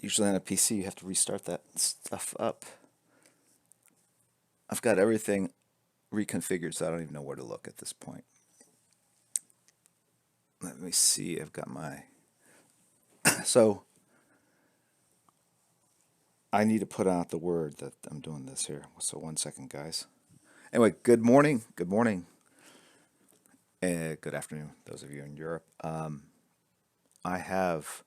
Usually on a PC, you have to restart that stuff up. I've got everything reconfigured, so I don't even know where to look at this point. Let me see. I've got my. So I need to put out the word that I'm doing this here. So 1 second, guys. Anyway, good morning. Good morning. Good afternoon, those of you in Europe. I have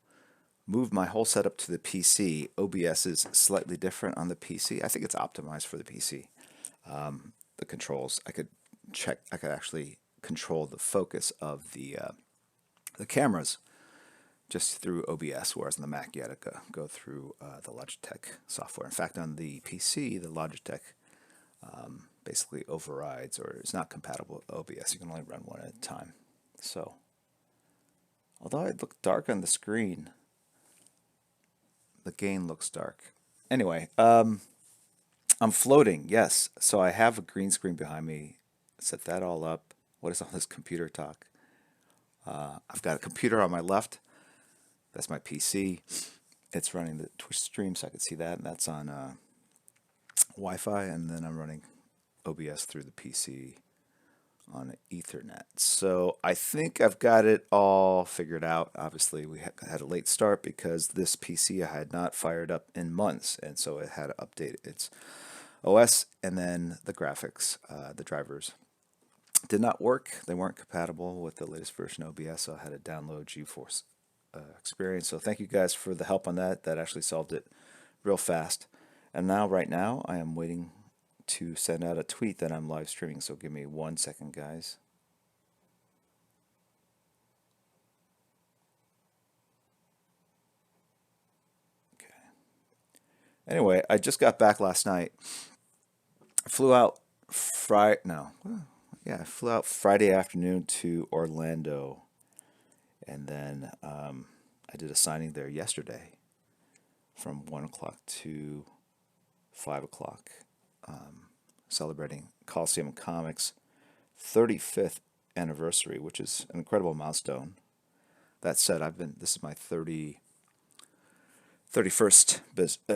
moved my whole setup to the PC. OBS is slightly different on the PC. I think it's optimized for the PC. The controls, I could check. I could actually control the focus of the cameras just through OBS, whereas on the Mac you had to go through the Logitech software. In fact, on the PC, the Logitech basically overrides or is not compatible with OBS. You can only run one at a time. So, although it looked dark on the screen, the gain looks dark. Anyway, I'm floating, yes. So I have a green screen behind me. Set that all up. What is all this computer talk? I've got a computer on my left. That's my PC. It's running the Twitch stream, so I can see that, and that's on Wi-Fi. And then I'm running OBS through the PC on Ethernet. So I think I've got it all figured out. Obviously, we had a late start because this PC I had not fired up in months, and so it had to update its OS and then the graphics, the drivers did not work. They weren't compatible with the latest version of OBS, so I had to download GeForce Experience. So thank you guys for the help on that. That actually solved it real fast. And now, right now, I am waiting to send out a tweet that I'm live streaming. So give me 1 second, guys. Okay. Anyway, I just got back last night. I flew out I flew out Friday afternoon to Orlando, and then I did a signing there yesterday from 1 o'clock to 5 o'clock, celebrating Coliseum Comics' 35th anniversary, which is an incredible milestone. That said, this is my 31st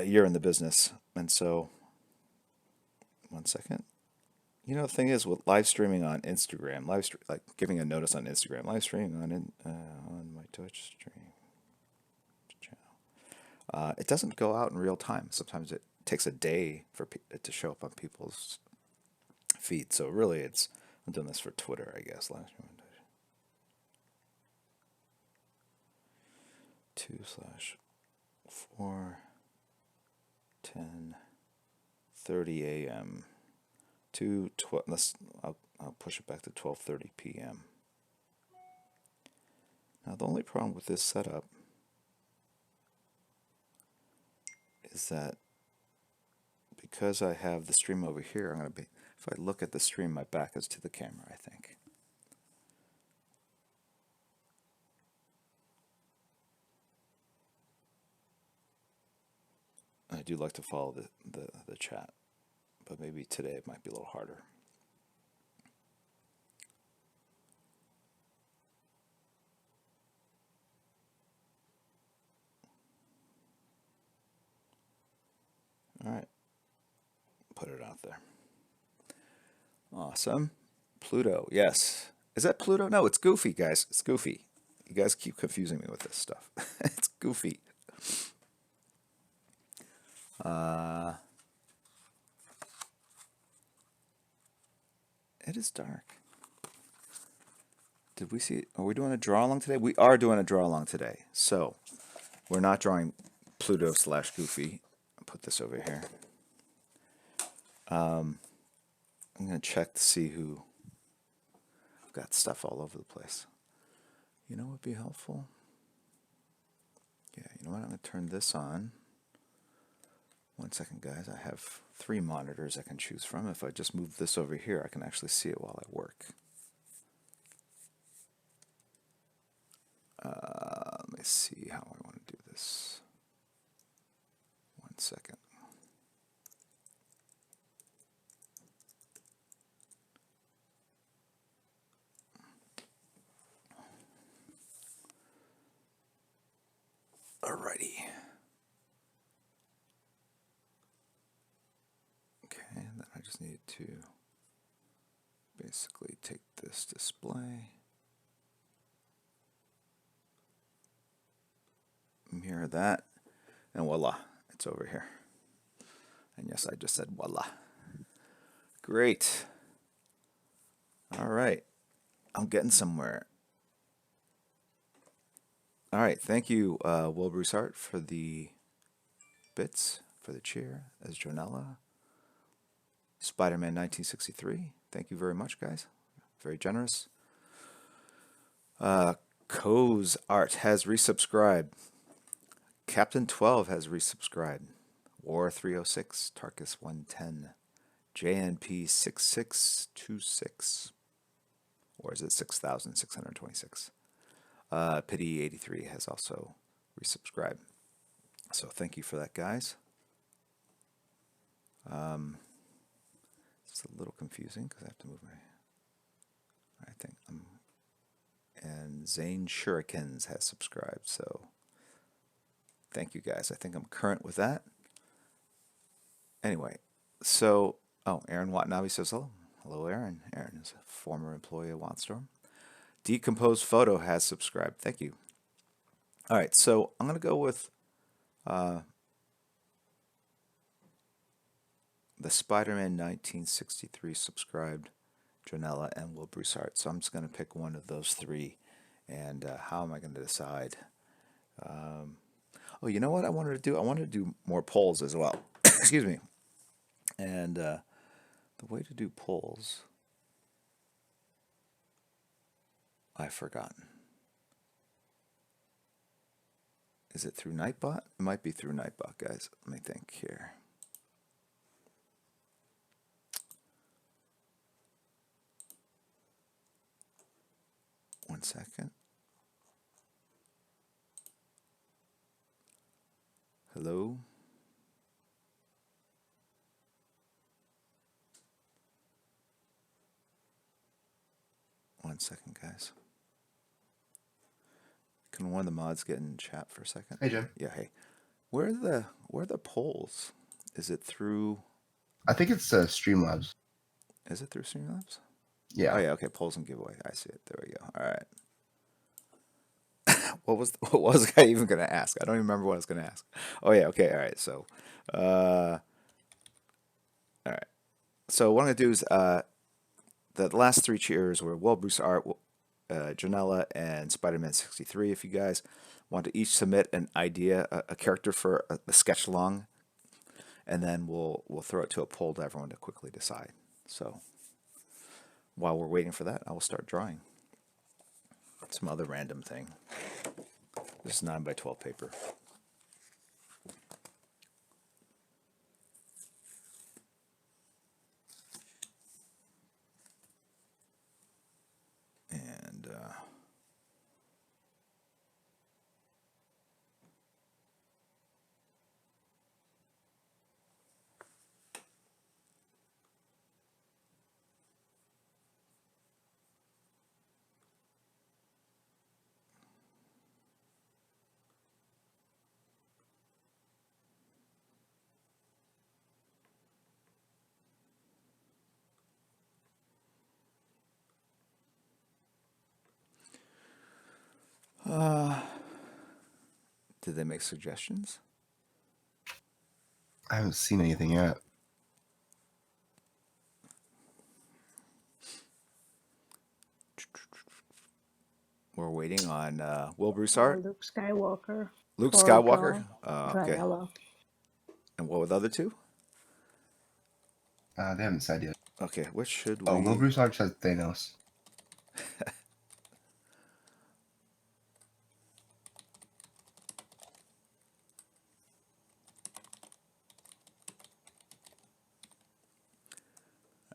year in the business, and so 1 second. You know, the thing is with live streaming on Instagram, like giving a notice on Instagram, live streaming on my Twitch stream channel, it doesn't go out in real time. Sometimes it takes a day for it to show up on people's feed. So really, I'm doing this for Twitter, I guess. Live stream 2/4:10:30 a.m. to 12. I'll push it back to 12:30 p.m. Now the only problem with this setup is that because I have the stream over here, if I look at the stream, my back is to the camera, I think. I do like to follow the chat, but maybe today it might be a little harder. All right, put it out there. Awesome. Pluto, yes. Is that Pluto? No, it's Goofy, guys. It's Goofy. You guys keep confusing me with this stuff. It's Goofy. It is dark. Did we see it? Are we doing a draw along today? We are doing a draw along today. So we're not drawing Pluto / Goofy. I'll put this over here. I'm going to check to see who. I've got stuff all over the place. You know what would be helpful? Yeah, you know what? I'm going to turn this on. 1 second, guys. I have 3 monitors I can choose from. If I just move this over here, I can actually see it while I work. Let me see how I want to do this. 1 second. Alrighty. just need to basically take this display, mirror that, and voila, it's over here. And yes, I just said voila. Great. All right. I'm getting somewhere. All right. Thank you, Will Broussard, for the bits, for the cheer, as Jonella. Spider-Man 1963. Thank you very much, guys. Very generous. Co's Art has resubscribed. Captain 12 has resubscribed. War 306, Tarkus 110, JNP 6626. Or is it 6,626? Pity 83 has also resubscribed. So thank you for that, guys. It's a little confusing because I have to move my. I think and Zane Shurikens has subscribed. So thank you, guys. I think I'm current with that. Anyway, so Aaron Watanabe says hello. Hello, Aaron. Aaron is a former employee of Watstorm. Decomposed Photo has subscribed. Thank you. All right, so I'm going to go with the Spider-Man 1963 subscribed, Jonella and Will Broussard. So I'm just going to pick one of those three. And how am I going to decide? Oh, you know what I wanted to do? I wanted to do more polls as well. Excuse me. And the way to do polls, I've forgotten. Is it through Nightbot? It might be through Nightbot, guys. Let me think here. One second. Hello? One second, guys. Can one of the mods get in chat for a second? Hey, Jim. Yeah, hey. Where are the polls? Is it through? I think it's Streamlabs. Is it through Streamlabs? Yeah. Oh yeah, okay. Polls and giveaway. I see it. There we go. All right. what was I even gonna ask? I don't even remember what I was gonna ask. Oh yeah, okay. All right. So, all right. So what I'm gonna do is the last three cheers were Will Broussard, Janella, and Spider-Man 63. If you guys want to each submit an idea, a character for a sketch along, and then we'll throw it to a poll to everyone to quickly decide. So while we're waiting for that, I will start drawing some other random thing. This is 9x12 paper. And did they make suggestions? I haven't seen anything yet. We're waiting on Will Broussard. Luke Skywalker. Luke for Skywalker. Okay. Janella. And what were the other two? They haven't said yet. Okay, what should we? Oh, Will Broussard says Thanos.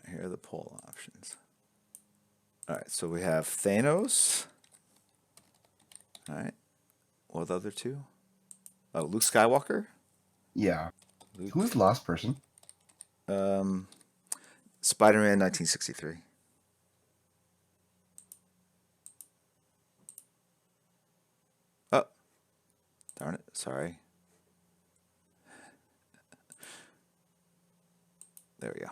Here are the poll options. All right, so we have Thanos. All right, what are the other two? Oh, Luke Skywalker. Yeah. Luke. Who was the last person? Spider-Man 1963. Oh, darn it! Sorry. There we go.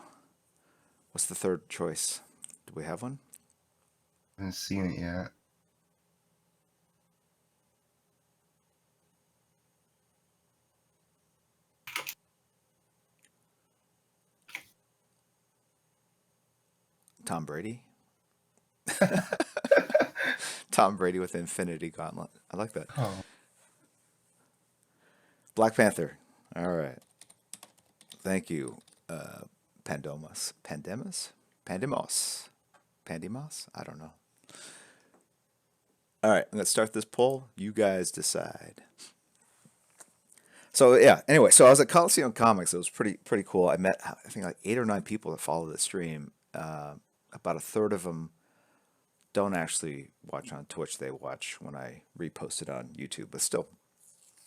What's the third choice? Do we have one? I haven't seen it yet. Tom Brady? Tom Brady with Infinity Gauntlet. I like that. Oh, Black Panther. All right. Thank you, Pandomas. Pandemas? Pandemos. Pandemos? I don't know. All right, I'm going to start this poll. You guys decide. So yeah, anyway, so I was at Coliseum Comics. It was pretty cool. I met I think like 8 or 9 people that follow the stream. About a third of them don't actually watch on Twitch. They watch when I repost it on YouTube. But still,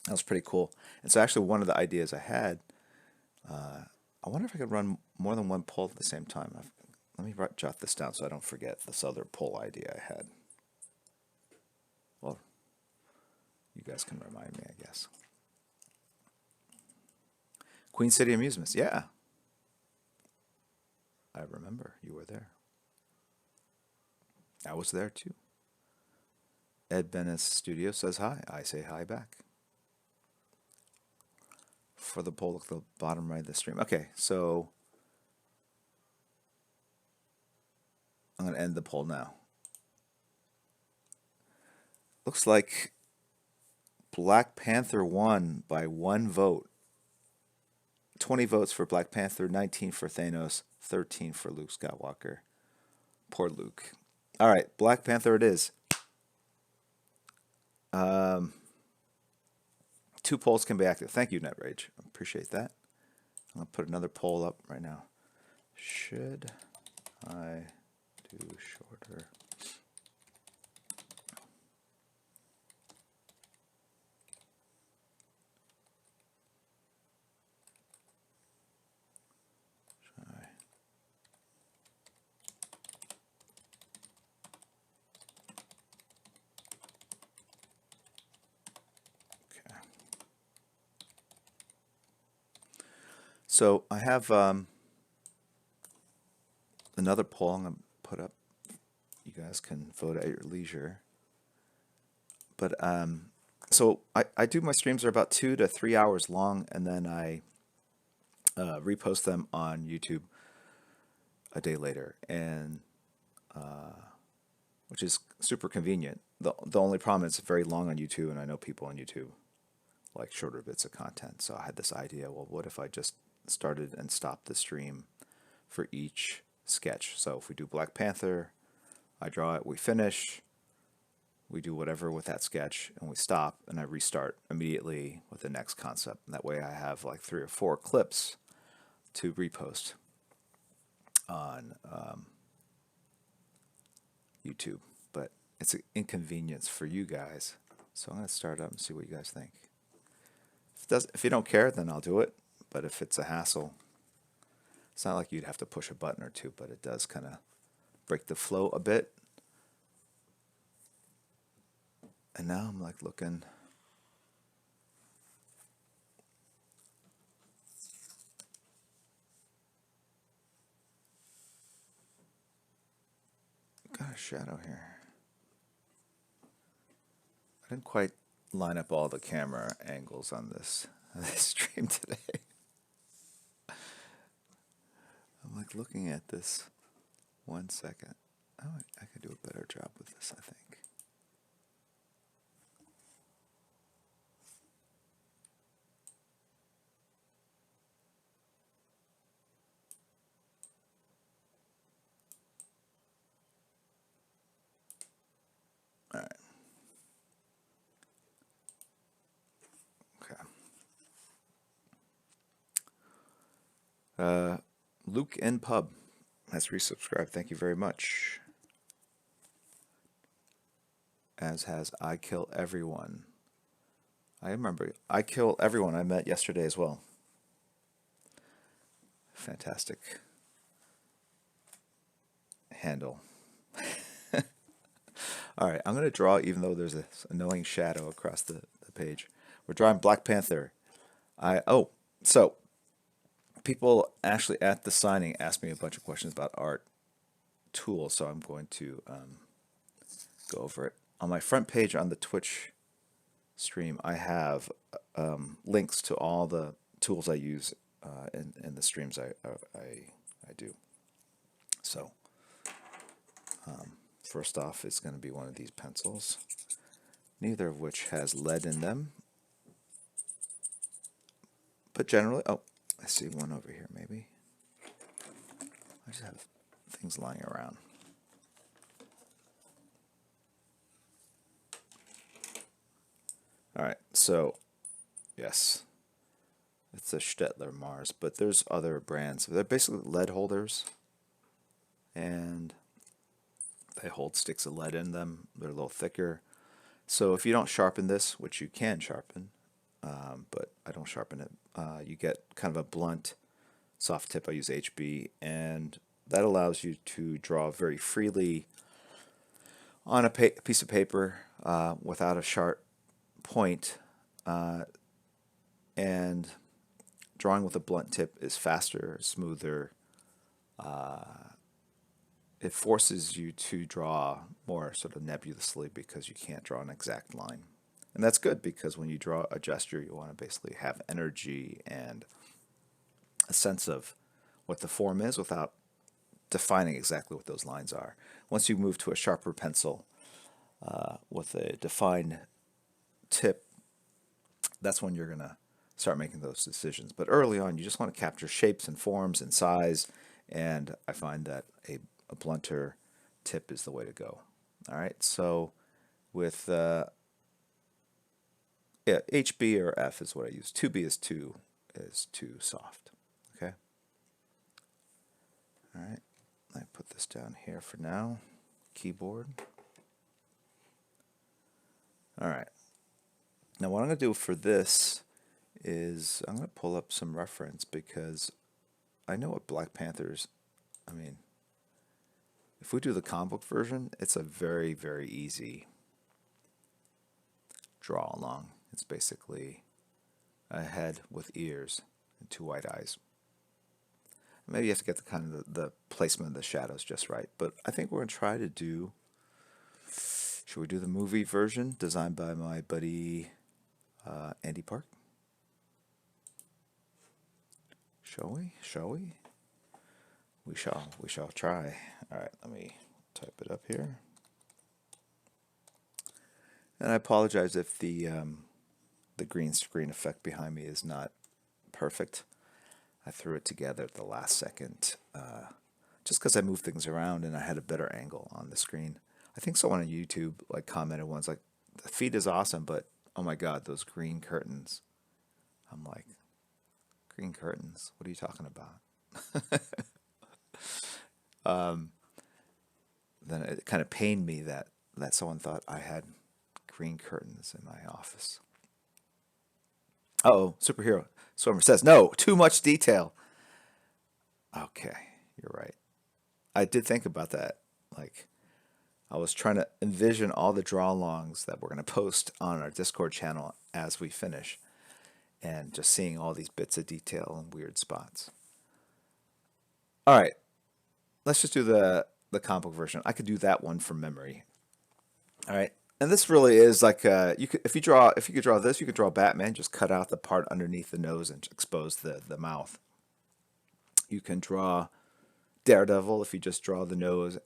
that was pretty cool. And so actually, one of the ideas I had, I wonder if I could run more than one poll at the same time. Let me jot this down so I don't forget this other poll idea I had. Well, you guys can remind me, I guess. Queen City Amusements, yeah. I remember you were there. I was there too. Ed Bennett's studio says hi. I say hi back. For the poll at the bottom right of the stream. Okay, so I'm going to end the poll now. Looks like Black Panther won by 1 vote. 20 votes for Black Panther, 19 for Thanos, 13 for Luke Skywalker. Poor Luke. All right, Black Panther it is. 2 polls can be active. Thank you, NetRage. I appreciate that. I'm going to put another poll up right now. Should I do shorter? Okay. So I have another poll I'm going to put up. You guys can vote at your leisure. But so I do my streams are about 2 to 3 hours long, and then I repost them on YouTube a day later, and which is super convenient. The only problem is it's very long on YouTube, and I know people on YouTube like shorter bits of content. So I had this idea, well, what if I just started and stopped the stream for each sketch? So if we do Black Panther, I draw it, we finish, we do whatever with that sketch, and we stop, and I restart immediately with the next concept. And that way I have like 3 or 4 clips to repost on YouTube. But it's an inconvenience for you guys. So I'm going to start up and see what you guys think. If you don't care, then I'll do it. But if it's a hassle, it's not like you'd have to push a button or two, but it does kind of break the flow a bit. And now I'm like looking. Got a shadow here. I didn't quite line up all the camera angles on this stream today. I'm like looking at this. 1 second. Oh, I could do a better job with this, I think. All right. Okay. Luke N Pub has resubscribed. Thank you very much. As has I Kill Everyone. I remember I Kill Everyone I met yesterday as well. Fantastic handle. All right, I'm going to draw, even though there's this annoying shadow across the page. We're drawing Black Panther. So people actually at the signing asked me a bunch of questions about art tools, so I'm going to go over it. On my front page on the Twitch stream, I have links to all the tools I use in the streams I do. So, first off, it's going to be one of these pencils, neither of which has lead in them. But generally, oh, I see one over here maybe. I just have things lying around. All right, so yes, it's a Stettler Mars, but there's other brands. They're basically lead holders, and they hold sticks of lead in them. They're a little thicker. So if you don't sharpen this, which you can sharpen, but I don't sharpen it, you get kind of a blunt, soft tip. I use HB, and that allows you to draw very freely on a piece of paper without a sharp point, and drawing with a blunt tip is faster, smoother. It forces you to draw more sort of nebulously because you can't draw an exact line. And that's good because when you draw a gesture, you want to basically have energy and a sense of what the form is without defining exactly what those lines are. Once you move to a sharper pencil with a defined tip, that's when you're going to start making those decisions. But early on, you just want to capture shapes and forms and size, and I find that a blunter tip is the way to go. All right, so with HB or F is what I use. 2B is too soft. Okay. All right, I put this down here for now. Keyboard. All right. Now what I'm going to do for this is I'm going to pull up some reference because I know what Black Panthers, I mean, if we do the comic book version, it's a very, very easy draw along. It's basically a head with ears and two white eyes. Maybe you have to get the kind of the placement of the shadows just right, but I think we're going to try to do, should we do the movie version designed by my buddy Andy Park? Shall we? Shall we? We shall try. All right, let me type it up here. And I apologize if the green screen effect behind me is not perfect. I threw it together at the last second, just because I moved things around and I had a better angle on the screen. I think someone on YouTube like commented once, like, the feed is awesome, but oh my God, those green curtains. I'm like, green curtains? What are you talking about? Then it kind of pained me that someone thought I had green curtains in my office. Uh-oh, superhero. Swimmer says, no, too much detail. Okay, you're right. I did think about that. Like, I was trying to envision all the draw-alongs that we're going to post on our Discord channel as we finish, and just seeing all these bits of detail in weird spots. All right, let's just do the comic book version. I could do that one from memory. All right, and this really is like you could if you could draw this, you could draw Batman. Just cut out the part underneath the nose and expose the mouth. You can draw Daredevil if you just draw the nose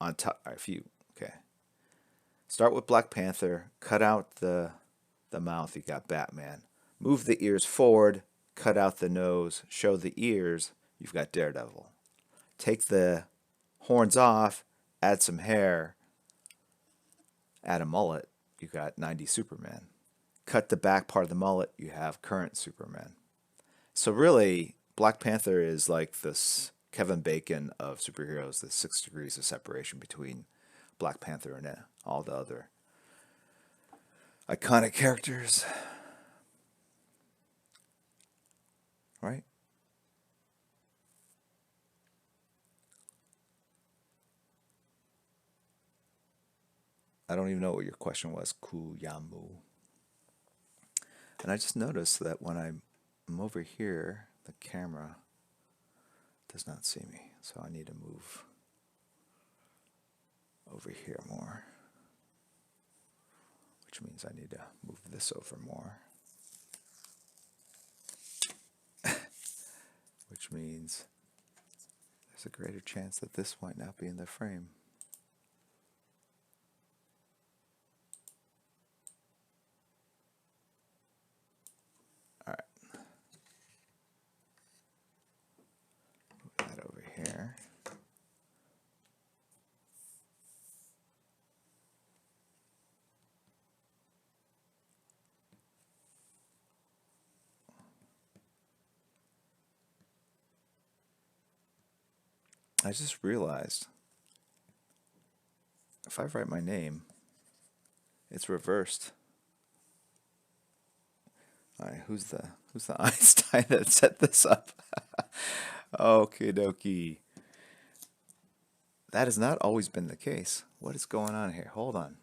on top. If you okay, start with Black Panther, cut out the mouth. You got Batman. Move the ears forward, cut out the nose, show the ears. You've got Daredevil. Take the horns off, add some hair, add a mullet. You got 90s Superman. Cut the back part of the mullet. You have current Superman. So really, Black Panther is like this Kevin Bacon of superheroes, the 6 degrees of separation between Black Panther and all the other iconic characters. Right? I don't even know what your question was, Kuyamu. And I just noticed that when I'm over here, the camera does not see me, so I need to move over here more, which means I need to move this over more, which means there's a greater chance that this might not be in the frame. All right. Move that over here. I just realized if I write my name, it's reversed. All right, who's the Einstein that set this up? Okie dokie. That has not always been the case. What is going on here? Hold on.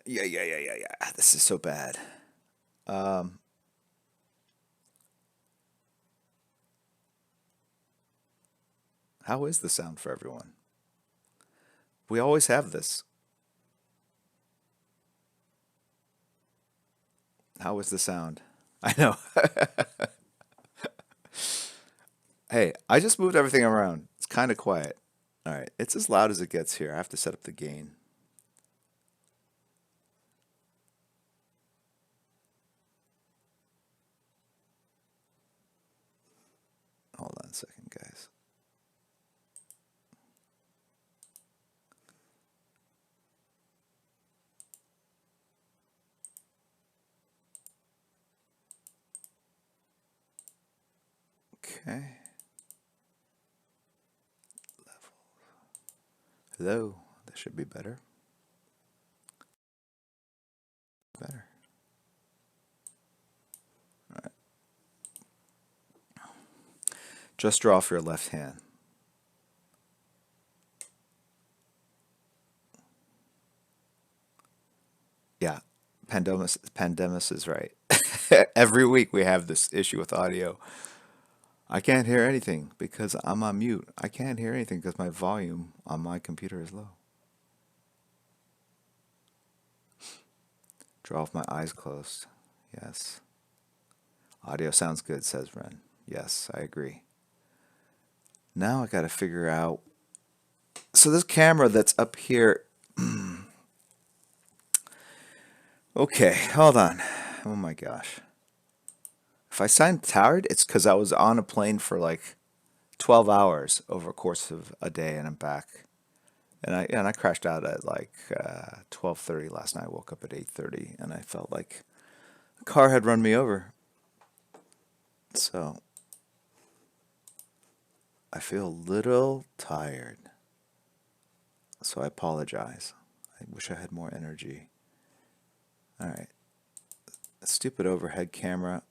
Yeah. This is so bad. How is the sound for everyone? We always have this. How is the sound? I know. Hey, I just moved everything around. It's kind of quiet. All right, it's as loud as it gets here. I have to set up the gain. Hold on a second, guys. Okay. Hello. That should be better. Better. All right. Just draw off your left hand. Yeah. Pandemus is right. Every week we have this issue with audio. I can't hear anything because I'm on mute. I can't hear anything because my volume on my computer is low. Draw with my eyes closed. Yes. Audio sounds good, says Ren. Yes, I agree. Now I got to figure out. So this camera that's up here. Okay, hold on. Oh my gosh. If I sound tired, it's because I was on a plane for like 12 hours over a course of a day, and I'm back. And I crashed out at like 12:30 last night. I woke up at 8:30, and I felt like a car had run me over. So I feel a little tired. So I apologize. I wish I had more energy. All right. Stupid overhead camera.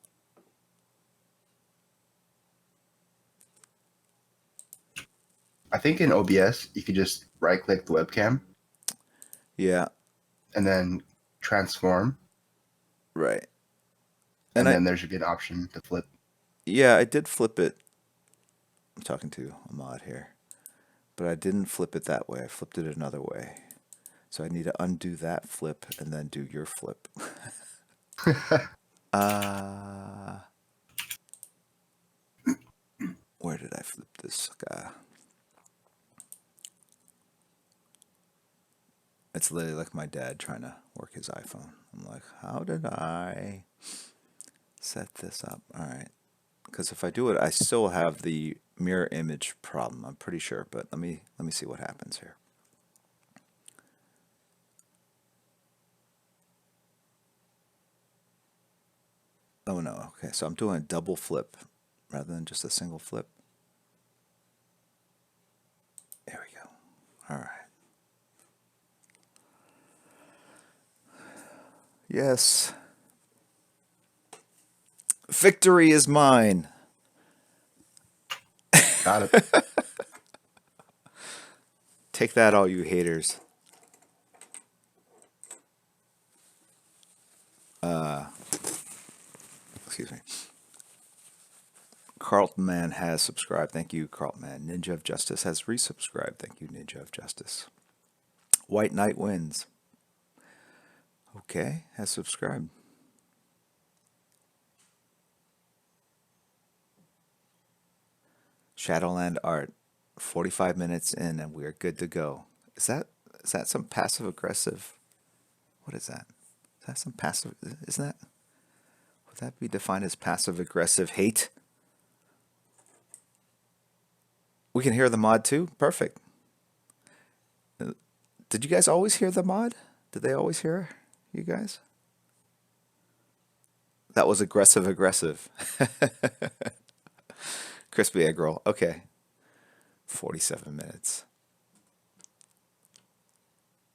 I think in OBS you could just right click the webcam Yeah, and then transform, right. and And then there should be an option to flip. I did flip it. I'm talking to a mod here. But I didn't flip it that way. I flipped it another way. So I need to undo that flip and then do your flip. Where did I flip this guy? It's literally like my dad trying to work his iPhone. I'm like, how did I set this up? All right. Because if I do it, I still have the mirror image problem. I'm pretty sure, but let me see what happens here. Oh no. Okay, so I'm doing a double flip rather than just a single flip. There we go. All right. Yes. Victory is mine. Got it. Take that, all you haters. Excuse me. Carlton Man has subscribed. Thank you, Carlton Man. Ninja of Justice has resubscribed. Thank you, Ninja of Justice. White Knight wins. Okay, has subscribed. Shadowland Art, 45 minutes in and we're good to go. Is that some passive aggressive? What is that? Is that some passive? Isn't that? Would that be defined as passive aggressive hate? We can hear the mod too. Perfect. Did you guys always hear the mod? Did they always hear you guys? That was aggressive aggressive. Crispy egg roll. Okay. 47 minutes.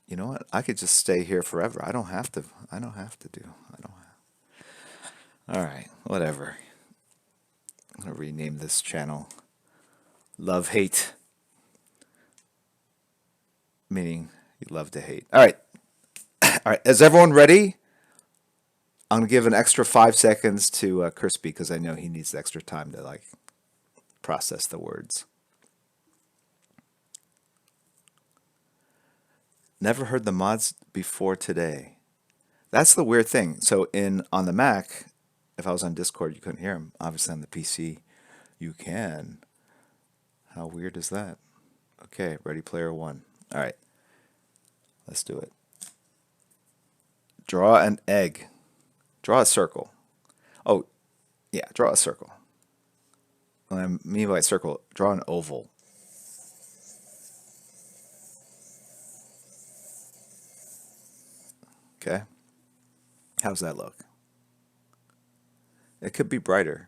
You know what? I could just stay here forever. I don't have to. I don't have to do. I don't have. All right. Whatever. I'm going to rename this channel Love Hate. Meaning you love to hate. All right. All right. Is everyone ready? I'm going to give an extra 5 seconds to Crispy because I know he needs extra time to like process the words. Never heard the mods before today. That's the weird thing. So on the Mac, if I was on Discord, you couldn't hear him. Obviously on the PC, you can. How weird is that? Okay, Ready Player One. All right, let's do it. Draw an egg. Draw a circle. Oh, yeah, draw a circle. What I mean by circle, draw an oval. Okay. How's that look? It could be brighter.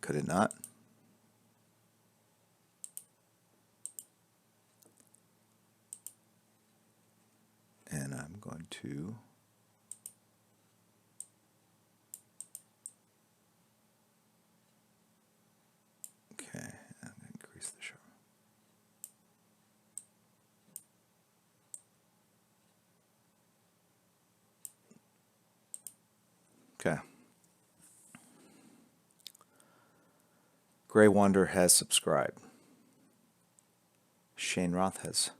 Could it not? And I'm going to okay, I'm going to increase the sharp. Okay. Grey Wonder has subscribed. Shane Roth has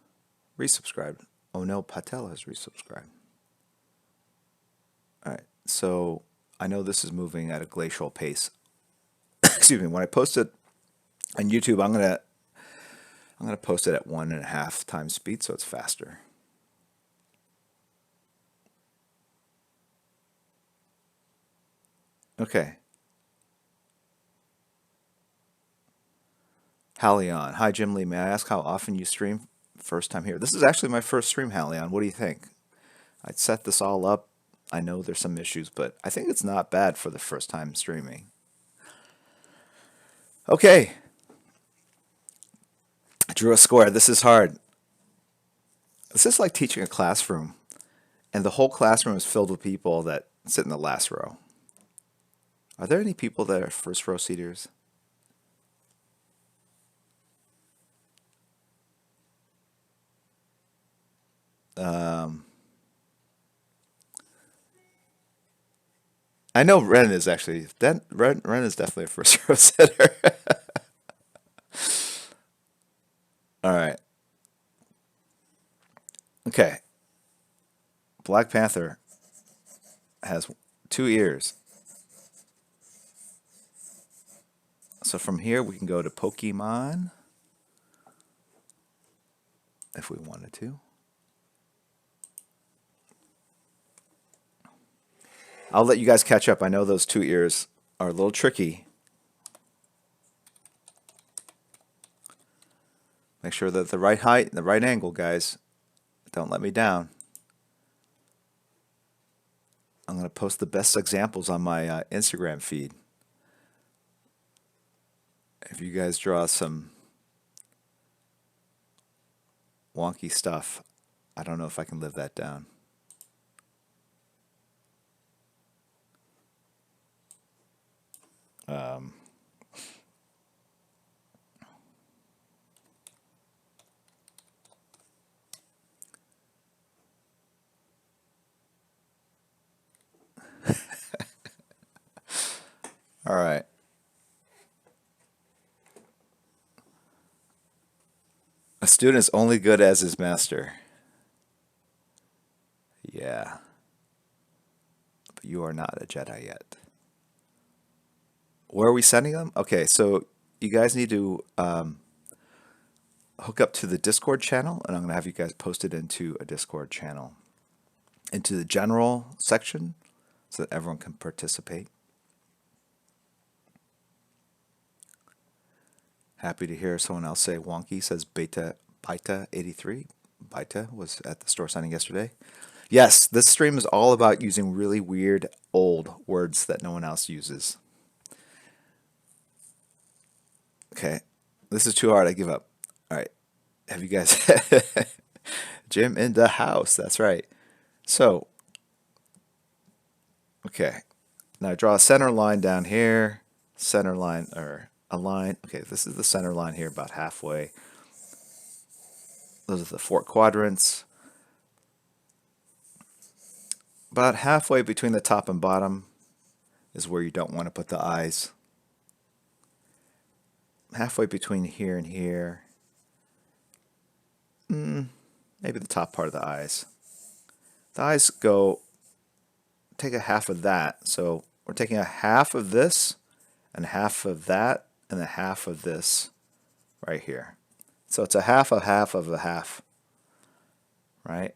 resubscribed. Onel Patel has resubscribed. All right, so I know this is moving at a glacial pace. Excuse me. When I post it on YouTube, I'm gonna post it at 1.5 times speed, so it's faster. Okay. Halion. Hi, Jim Lee. May I ask how often you stream? First time here. This is actually my first stream, Halion. What do you think? I'd set this all up. I know there's some issues, but I think it's not bad for the first time streaming. Okay. I drew a square. This is hard. This is like teaching a classroom, and the whole classroom is filled with people that sit in the last row. Are there any people that are first row seaters? I know Ren is actually Ren is definitely a first row sitter. All right. Okay. Black Panther has 2 ears. So from here we can go to Pokemon if we wanted to. I'll let you guys catch up. I know those 2 ears are a little tricky. Make sure that the right height and the right angle, guys. Don't let me down. I'm going to post the best examples on my Instagram feed. If you guys draw some wonky stuff, I don't know if I can live that down. student is only good as his master. Yeah, but you are not a Jedi yet. Where are we sending them? Okay, so you guys need to hook up to the Discord channel, and I'm going to have you guys post it into a Discord channel, into the general section, so that everyone can participate. Happy to hear someone else say wonky, says Baita 83. Baita was at the store signing yesterday. Yes, this stream is all about using really weird old words that no one else uses. Okay, this is too hard. I give up. All right, have you guys... Jim in the house. That's right. So, okay. Now I draw a center line down here. Center line, or a line. Okay, this is the center line here, about halfway. Those are the 4 quadrants. About halfway between the top and bottom is where you don't want to put the eyes. Halfway between here and here. Maybe the top part of the eyes. The eyes go, take a half of that. So we're taking a half of this and half of that and a half of this right here. So it's a half of a half, right?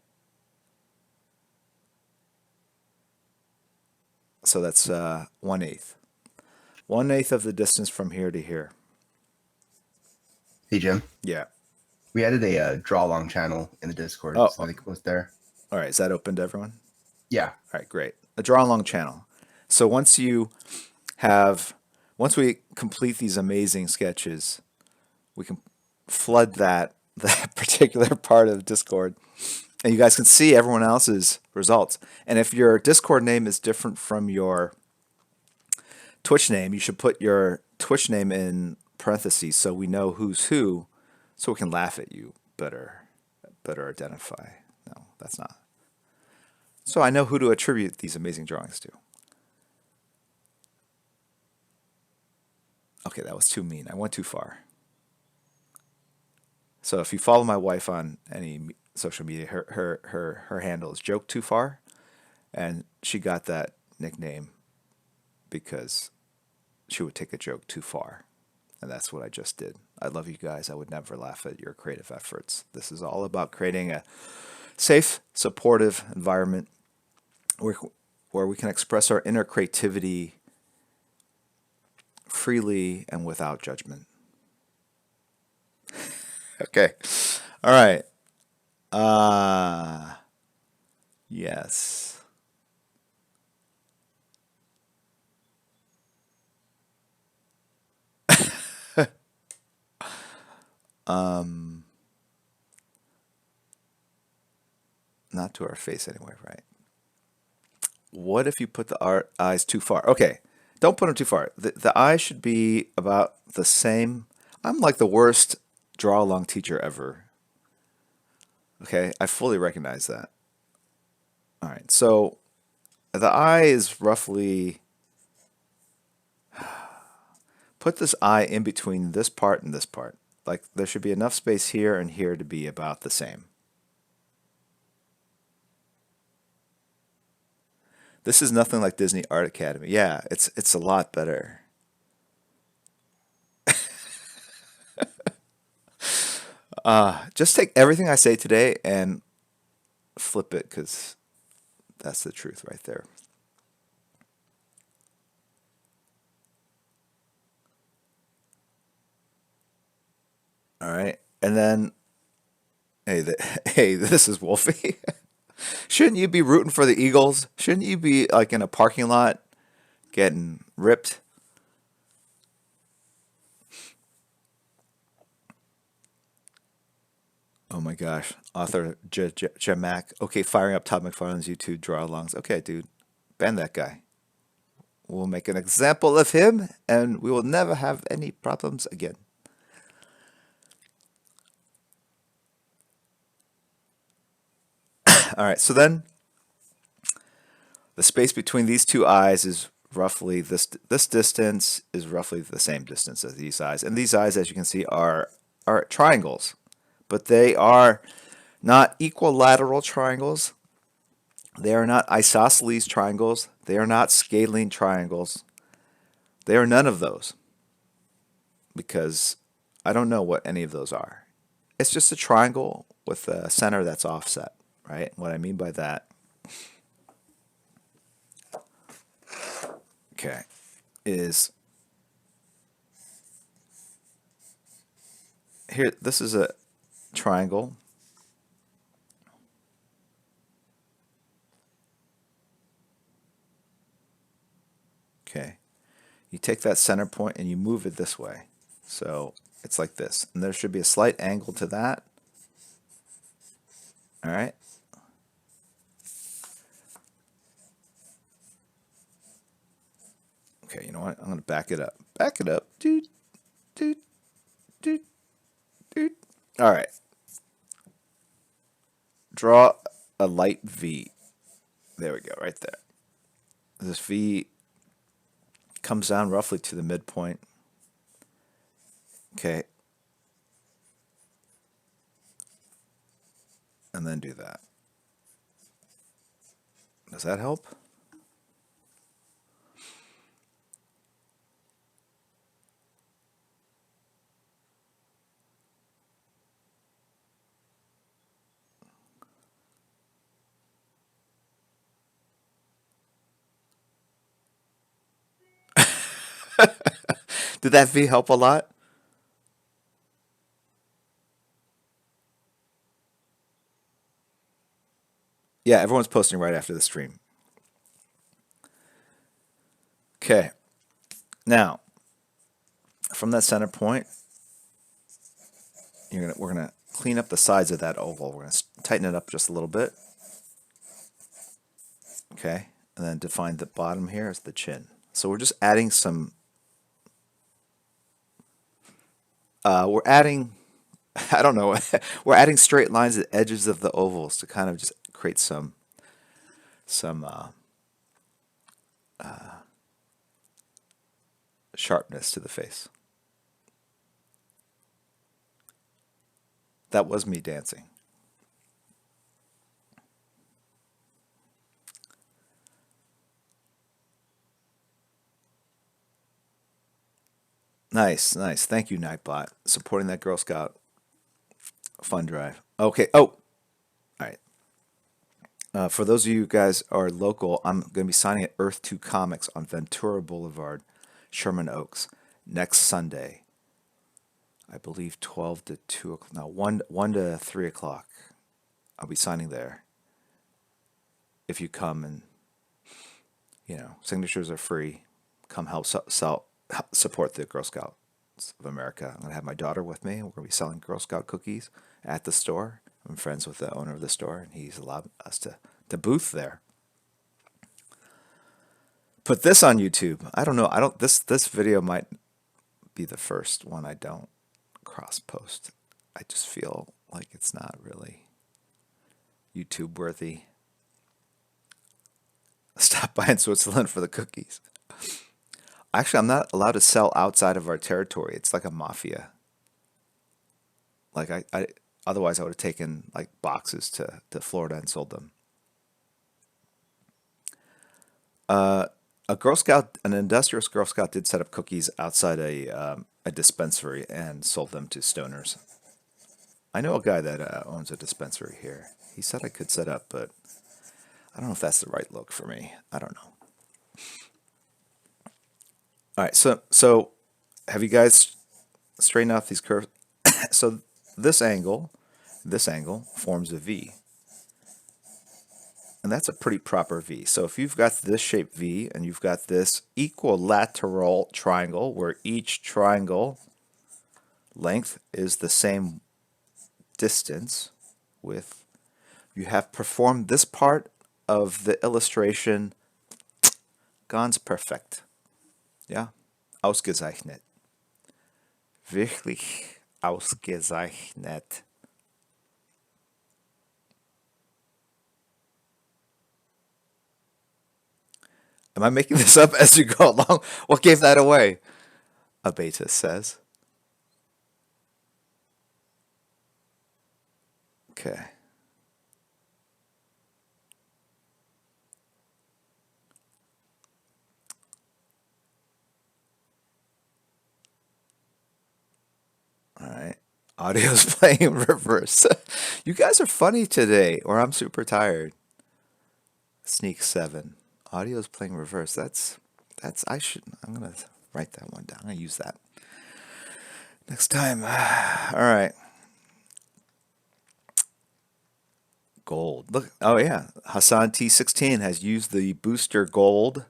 So that's 1/8. 1/8 of the distance from here to here. Hey, Jim. Yeah. We added a draw along channel in the Discord, Oh, so I think it was there. All right, is that open to everyone? Yeah. All right, great. A draw along channel. So once we complete these amazing sketches, we can flood that particular part of Discord, and you guys can see everyone else's results. And if your Discord name is different from your Twitch name, you should put your Twitch name in parentheses so we know who's who, so we can laugh at you better identify. No, that's not. So I know who to attribute these amazing drawings to. Okay, that was too mean. I went too far. So if you follow my wife on any social media, her handle is Joke Too Far, and she got that nickname because she would take a joke too far. And that's what I just did. I love you guys. I would never laugh at your creative efforts. This is all about creating a safe, supportive environment where we can express our inner creativity freely and without judgment. Okay. All right. Yes. Not to our face anyway, right? What if you put the eyes too far? Okay, don't put them too far. The eyes should be about the same. I'm like the worst draw along teacher ever. Okay, I fully recognize that. All right, so the eye is roughly, put this eye in between this part and this part. Like there should be enough space here and here to be about the same. This is nothing like Disney Art Academy. Yeah, it's a lot better. Just take everything I say today and flip it, because that's the truth right there. All right, and then, hey, this is Wolfie. Shouldn't you be rooting for the Eagles? Shouldn't you be like in a parking lot getting ripped? Oh my gosh. Author Jamak. Okay, firing up Todd McFarlane's YouTube draw alongs. Okay, dude. Ban that guy. We'll make an example of him and we will never have any problems again. All right, so then the space between these two eyes is roughly this distance is roughly the same distance as these eyes. And these eyes, as you can see, are triangles. but they are not equilateral triangles. They are not isosceles triangles. They are not scalene triangles. They are none of those because I don't know what any of those are. It's just a triangle with a center that's offset, right? What I mean by that, okay, is here, this is a triangle. Okay. You take that center point and you move it this way. So it's like this. And there should be a slight angle to that. All right. Okay, you know what? I'm going to back it up. Back it up. Doot, doot, doot, doot. All right. Draw a light V. There we go, right there. This V comes down roughly to the midpoint. Okay. And then do that. Does that help? Did that V help a lot? Yeah, everyone's posting right after the stream. Okay. Now, from that center point, we're gonna clean up the sides of that oval. We're gonna tighten it up just a little bit. Okay, and then define the bottom here as the chin. So we're just adding some. We're adding. I don't know. We're adding straight lines at the edges of the ovals to kind of just create some sharpness to the face. That was me dancing. Nice, nice. Thank you, Nightbot, supporting that Girl Scout fund drive. Okay. Oh, all right. For those of you guys who are local, I'm going to be signing at Earth 2 Comics on Ventura Boulevard, Sherman Oaks, next Sunday. I believe 12 to 2 o'clock. No, 1 to 3 o'clock. I'll be signing there. If you come and, signatures are free. Come help support the Girl Scouts of America. I'm going to have my daughter with me. We're going to be selling Girl Scout cookies at the store. I'm friends with the owner of the store, and he's allowed us to booth there. Put this on YouTube. I don't know. This video might be the first one I don't cross post. I just feel like it's not really YouTube worthy. Stop by in Switzerland for the cookies. Actually, I'm not allowed to sell outside of our territory. It's like a mafia. Like I otherwise I would have taken like boxes to Florida and sold them. A Girl Scout, an industrious Girl Scout, did set up cookies outside a dispensary and sold them to stoners. I know a guy that owns a dispensary here. He said I could set up, but I don't know if that's the right look for me. I don't know. All right, so have you guys straightened out these curves? So this angle forms a V. And that's a pretty proper V. So if you've got this shape V and you've got this equilateral triangle where each triangle length is the same distance with, you have performed this part of the illustration ganz perfekt. Ja, ausgezeichnet. Wirklich ausgezeichnet. Am I making this up as you go along? What gave that away? Abetus says. Okay. All right. Audio's playing in reverse. You guys are funny today, or I'm super tired. Sneak 7. Audio's playing reverse. I'm gonna write that one down. I'm gonna use that next time. All right. Gold. Look. Oh yeah. Hassan T16 has used the booster gold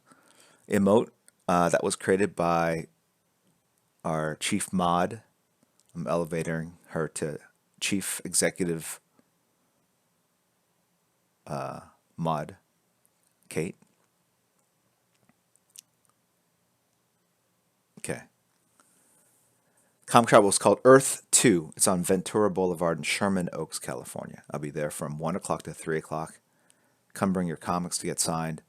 emote that was created by our chief mod. I'm elevating her to chief executive mod, Kate. Okay. Comic Shop was called Earth 2. It's on Ventura Boulevard in Sherman Oaks, California. I'll be there from 1 o'clock to 3 o'clock. Come bring your comics to get signed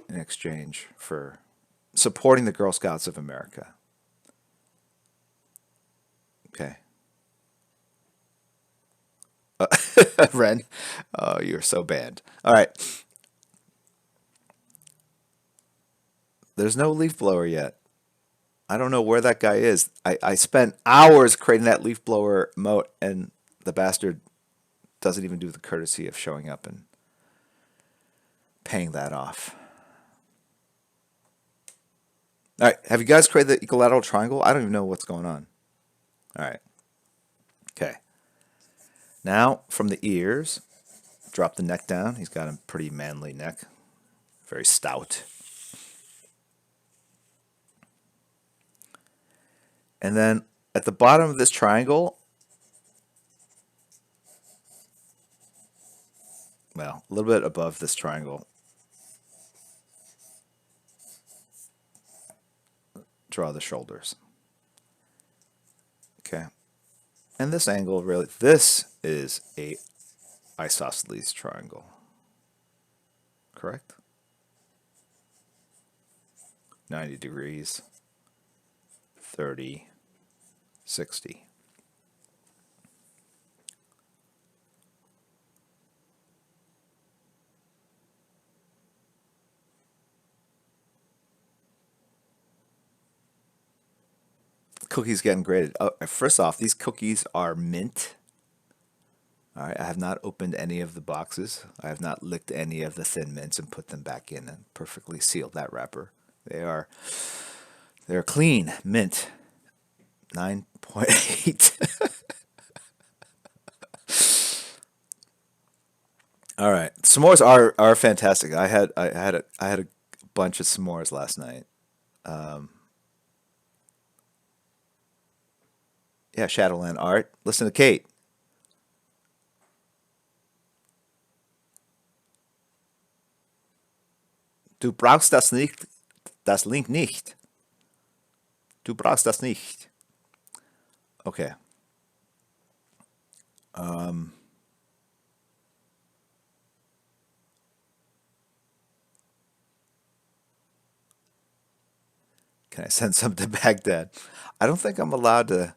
in exchange for supporting the Girl Scouts of America. Okay. Ren, oh, you're so banned. All right. There's no leaf blower yet. I don't know where that guy is. I spent hours creating that leaf blower moat, and the bastard doesn't even do the courtesy of showing up and paying that off. All right. Have you guys created the equilateral triangle? I don't even know what's going on. All right. Okay. Now, from the ears, drop the neck down. He's got a pretty manly neck. Very stout. And then at the bottom of this triangle, well, a little bit above this triangle, draw the shoulders. Okay. And this angle, really, this is a isosceles triangle. Correct? 90 degrees, 30, 60. Cookies getting graded. Oh, first off, these cookies are mint. All right, I have not opened any of the boxes. I have not licked any of the Thin Mints and put them back in and perfectly sealed that wrapper. They're clean mint. 9.8. All right, s'mores are fantastic. I had a bunch of s'mores last night. Yeah, Shadowland art. Listen to Kate. Du brauchst das Link nicht. Du brauchst das nicht. Okay. Can I send some to Baghdad? I don't think I'm allowed to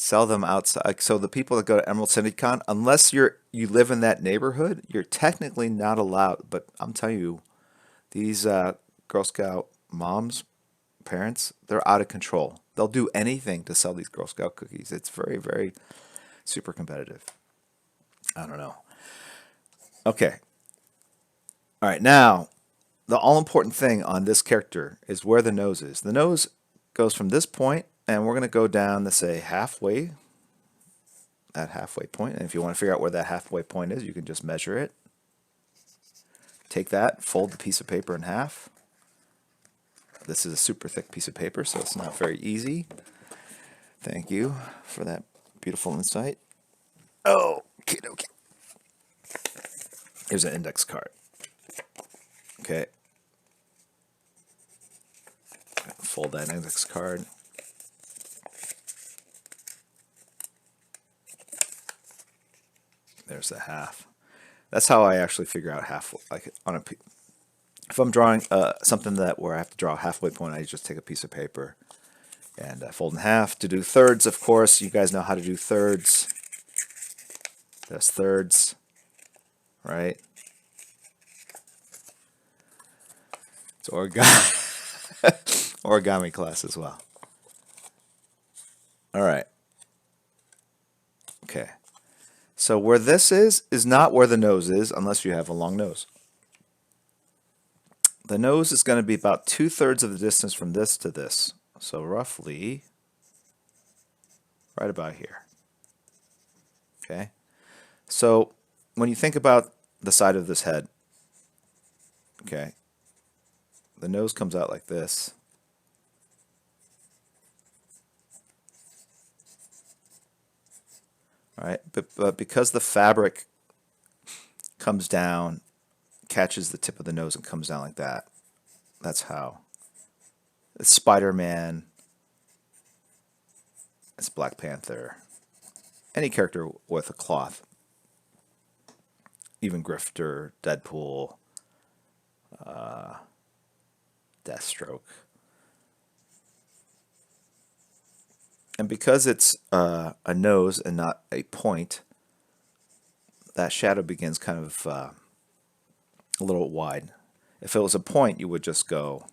sell them outside. Like, so the people that go to Emerald CityCon, unless you live in that neighborhood, you're technically not allowed. But I'm telling you, these Girl Scout moms, parents, they're out of control. They'll do anything to sell these Girl Scout cookies. It's very, very super competitive. I don't know. Okay. All right. Now, the all important thing on this character is where the nose is. The nose goes from this point, and we're going to go down to say halfway, that halfway point. And if you want to figure out where that halfway point is, you can just measure it. Take that, fold the piece of paper in half. This is a super thick piece of paper, so it's not very easy. Thank you for that beautiful insight. Oh, okay. Here's an index card. Okay. Fold that index card. There's the half. That's how I actually figure out half. Like on a, if I'm drawing something where I have to draw a halfway point, I just take a piece of paper and fold in half. To do thirds, of course, you guys know how to do thirds. There's thirds, right? It's origami class as well. All right. Okay. So where this is not where the nose is, unless you have a long nose. The nose is going to be about 2/3 of the distance from this to this. So roughly right about here. Okay. So when you think about the side of this head, okay, the nose comes out like this. All right. But because the fabric comes down, catches the tip of the nose and comes down like that, that's how. It's Spider-Man. It's Black Panther. Any character with a cloth. Even Grifter, Deadpool, Deathstroke. And because it's a nose and not a point, that shadow begins kind of a little wide. If it was a point, you would just go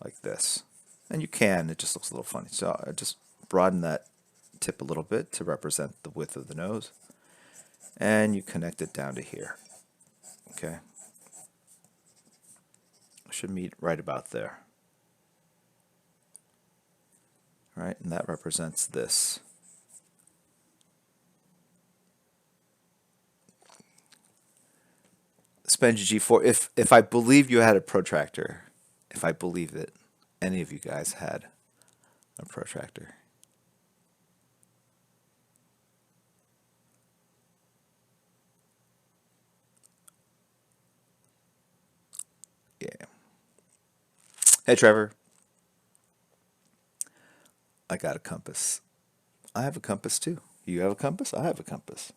like this. And you can, it just looks a little funny. So I just broaden that tip a little bit to represent the width of the nose. And you connect it down to here. Okay. Should meet right about there. All right, and that represents this. Spend G4. If I believe you had a protractor, if I believe that any of you guys had a protractor. Yeah. Hey, Trevor. I got a compass. I have a compass too. You have a compass? I have a compass.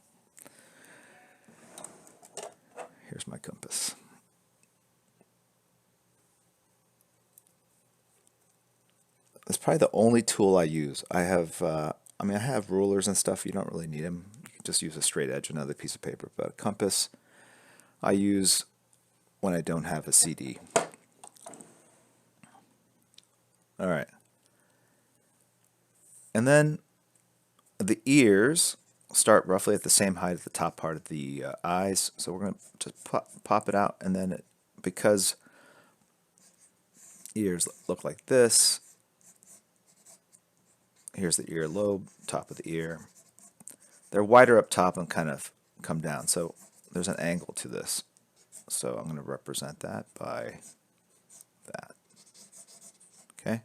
Here's my compass. It's probably the only tool I use. I have, I have rulers and stuff. You don't really need them. You can just use a straight edge, another piece of paper. But a compass I use when I don't have a CD. All right. And then the ears start roughly at the same height as the top part of the eyes. So we're going to just pop it out. And then because ears look like this, here's the ear lobe, top of the ear. They're wider up top and kind of come down. So there's an angle to this. So I'm going to represent that by that. Okay?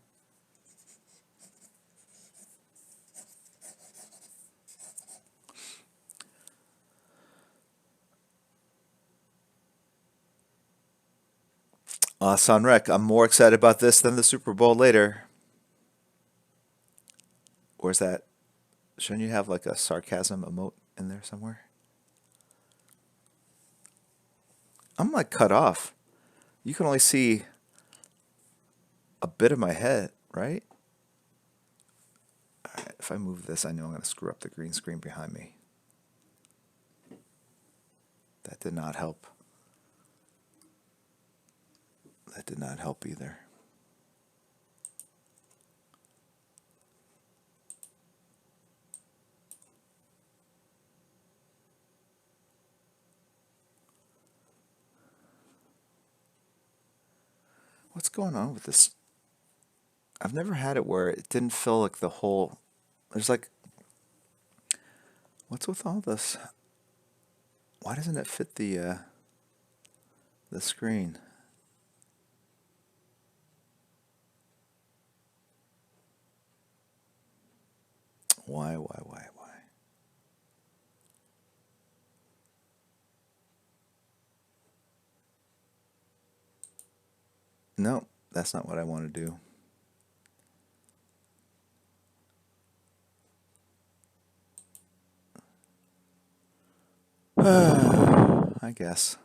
Sonrek, I'm more excited about this than the Super Bowl later. Where's that? Shouldn't you have like a sarcasm emote in there somewhere? I'm like cut off. You can only see a bit of my head, right? All right, if I move this, I know I'm going to screw up the green screen behind me. That did not help. That did not help either. What's going on with this? I've never had it where it didn't fill like the whole. There's like, what's with all this? Why doesn't it fit the screen? Why? No, that's not what I want to do. I guess.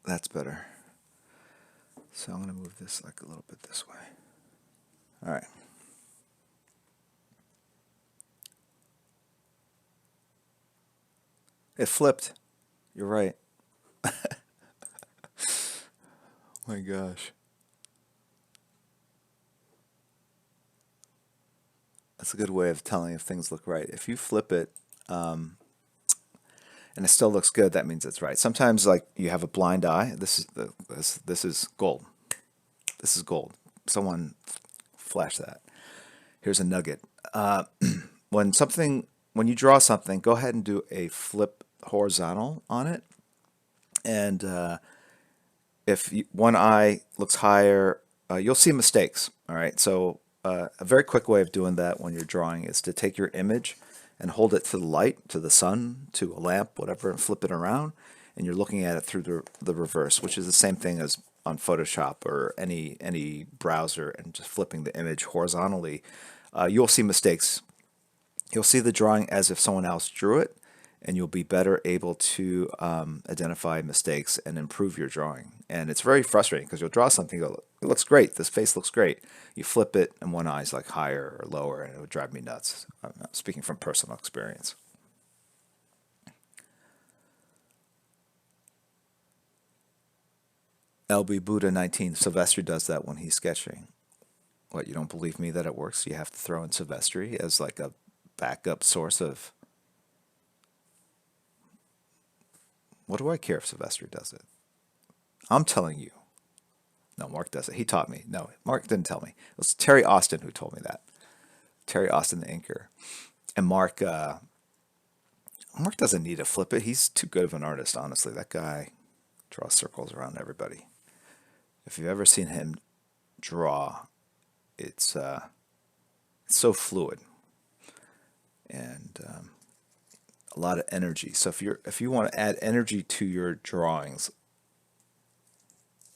That's better. So I'm going to move this like a little bit this way. All right. It flipped. You're right. My gosh. That's a good way of telling if things look right. If you flip it and it still looks good, that means it's right. Sometimes, like you have a blind eye. This is gold. This is gold. Someone flash that. Here's a nugget. When something, when you draw something, go ahead and do a flip horizontal on it, and if you, one eye looks higher, you'll see mistakes. All right. So a very quick way of doing that when you're drawing is to take your image and hold it to the light, to the sun, to a lamp, whatever, and flip it around, and you're looking at it through the reverse, which is the same thing as on Photoshop or any browser, and just flipping the image horizontally. You'll see mistakes. You'll see the drawing as if someone else drew it, and you'll be better able to identify mistakes and improve your drawing. And it's very frustrating because you'll draw something, you go, it looks great, this face looks great. You flip it, and one eye's like higher or lower, and it would drive me nuts. I'm speaking from personal experience. LB Buddha 19, Silvestri does that when he's sketching. What, you don't believe me that it works? You have to throw in Silvestri as like a backup source of. What do I care if Silvestri does it? I'm telling you. No, Mark does it. He taught me. No, Mark didn't tell me. It was Terry Austin who told me that. Terry Austin, the inker. And Mark doesn't need to flip it. He's too good of an artist, honestly. That guy draws circles around everybody. If you've ever seen him draw, it's so fluid and a lot of energy. So if you want to add energy to your drawings,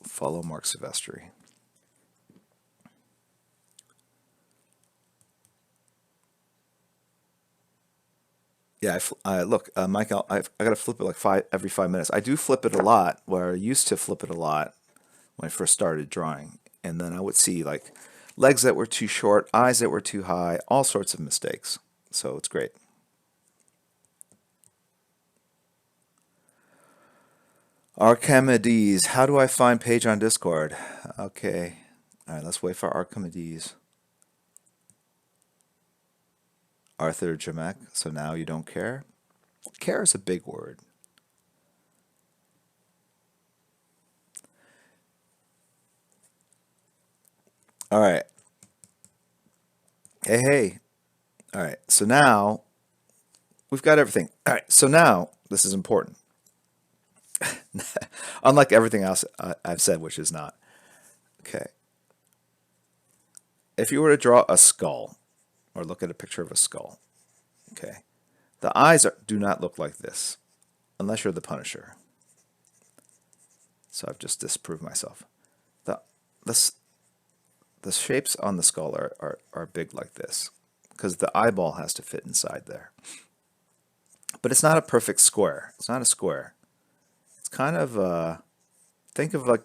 follow Mark Silvestri. Yeah, look, Mike. I got to flip it like every 5 minutes. I do flip it a lot. Where I used to flip it a lot when I first started drawing, and then I would see like legs that were too short, eyes that were too high, all sorts of mistakes. So it's great. Archimedes. How do I find page on Discord? Okay. All right, let's wait for Archimedes. Arthur Jamek. So now you don't care? Care is a big word. All right. Hey, hey. All right. So now we've got everything. All right. So now this is important. Unlike everything else I've said, which is not. Okay. If you were to draw a skull or look at a picture of a skull, okay, the eyes do not look like this unless you're the Punisher. So I've just disproved myself. The, the, the shapes on the skull are big like this because the eyeball has to fit inside there. But it's not a perfect square. It's not a square. It's kind of, think of like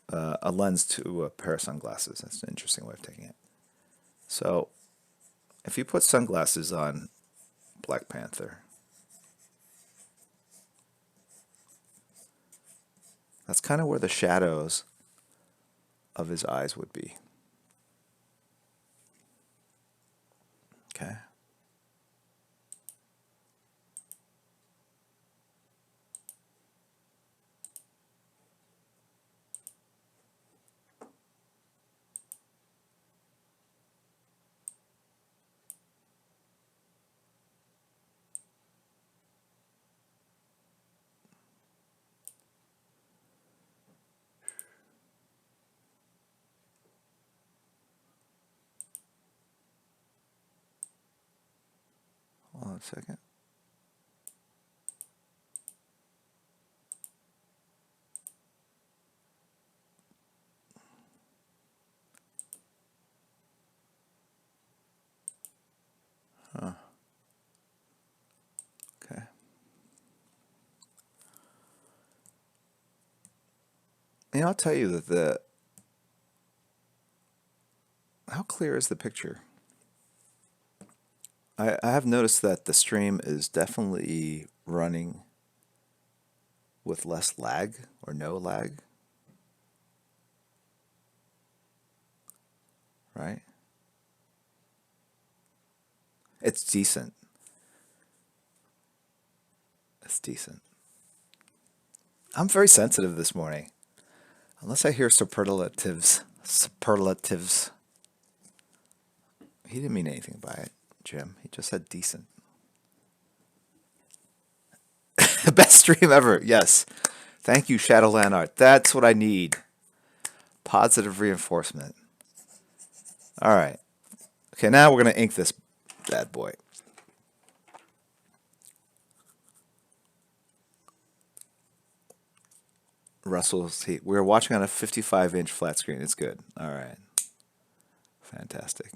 a lens to a pair of sunglasses. That's an interesting way of taking it. So if you put sunglasses on Black Panther, that's kind of where the shadows of his eyes would be. Okay. Hold on a second. Okay. I'll tell you that the how clear is the picture? I have noticed that the stream is definitely running with less lag or no lag, right? It's decent. It's decent. I'm very sensitive this morning. Unless I hear superlatives. Superlatives. He didn't mean anything by it, Jim. He just said decent. Best stream ever. Yes. Thank you, Shadowland Art. That's what I need. Positive reinforcement. All right. Okay, now we're going to ink this bad boy. Russell's heat. We're watching on a 55-inch flat screen. It's good. All right. Fantastic.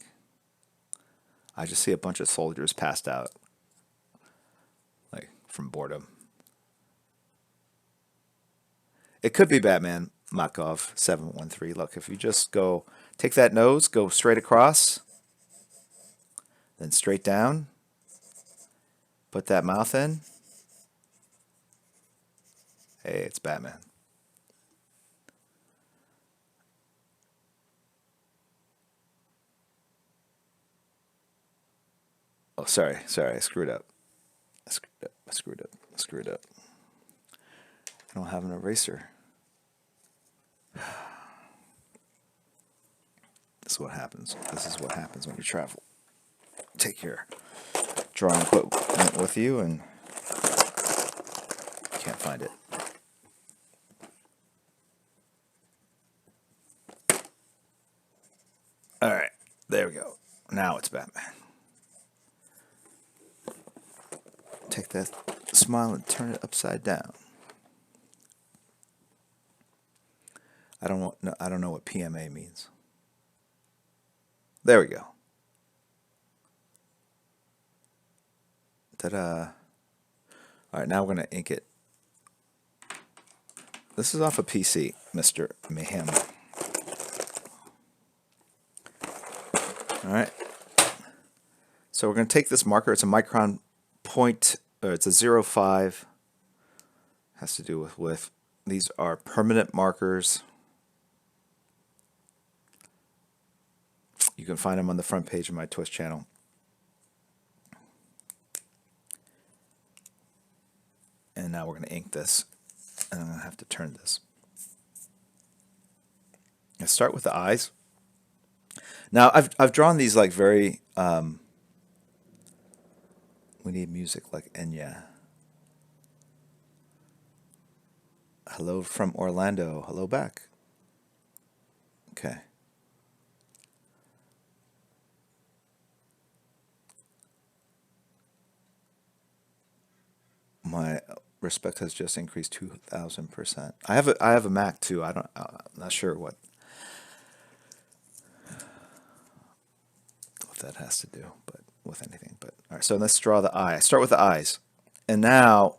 I just see a bunch of soldiers passed out, like from boredom. It could be Batman, Makov 713. Look, if you just go, take that nose, go straight across, then straight down, put that mouth in. Hey, it's Batman. Oh, sorry, I screwed up. I screwed up. I don't have an eraser. This is what happens. This is what happens when you travel. Take your drawing equipment with you and you can't find it. All right, there we go. Now it's Batman. Take that smile and turn it upside down. I don't know what PMA means. There we go. Ta-da. All right, now we're going to ink it. This is off a PC, Mr. Mayhem. All right. So we're going to take this marker. It's a micron point, or it's a 0.5. Has to do with these are permanent markers. You can find them on the front page of my Twitch channel. And now we're going to ink this. And I'm going to have to turn this. I start with the eyes. Now I've drawn these like very we need music like Enya. Hello from Orlando. Hello back. Okay. My respect has just increased 2,000%. I have a Mac too. I'm not sure what that has to do, but with anything. But all right, so let's draw the eye. I start with the eyes, and now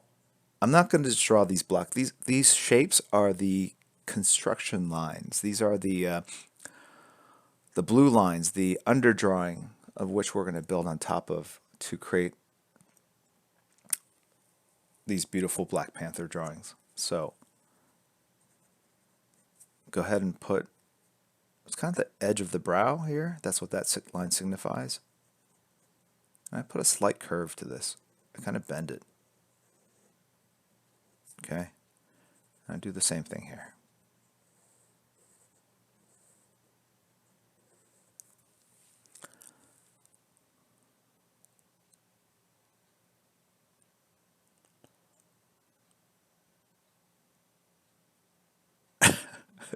I'm not going to just draw these blocks. These shapes are the construction lines. These are the blue lines, the underdrawing of which we're going to build on top of to create these beautiful Black Panther drawings. So go ahead and put, it's kind of the edge of the brow here. That's what that line signifies. And I put a slight curve to this. I kind of bend it. Okay. And I do the same thing here.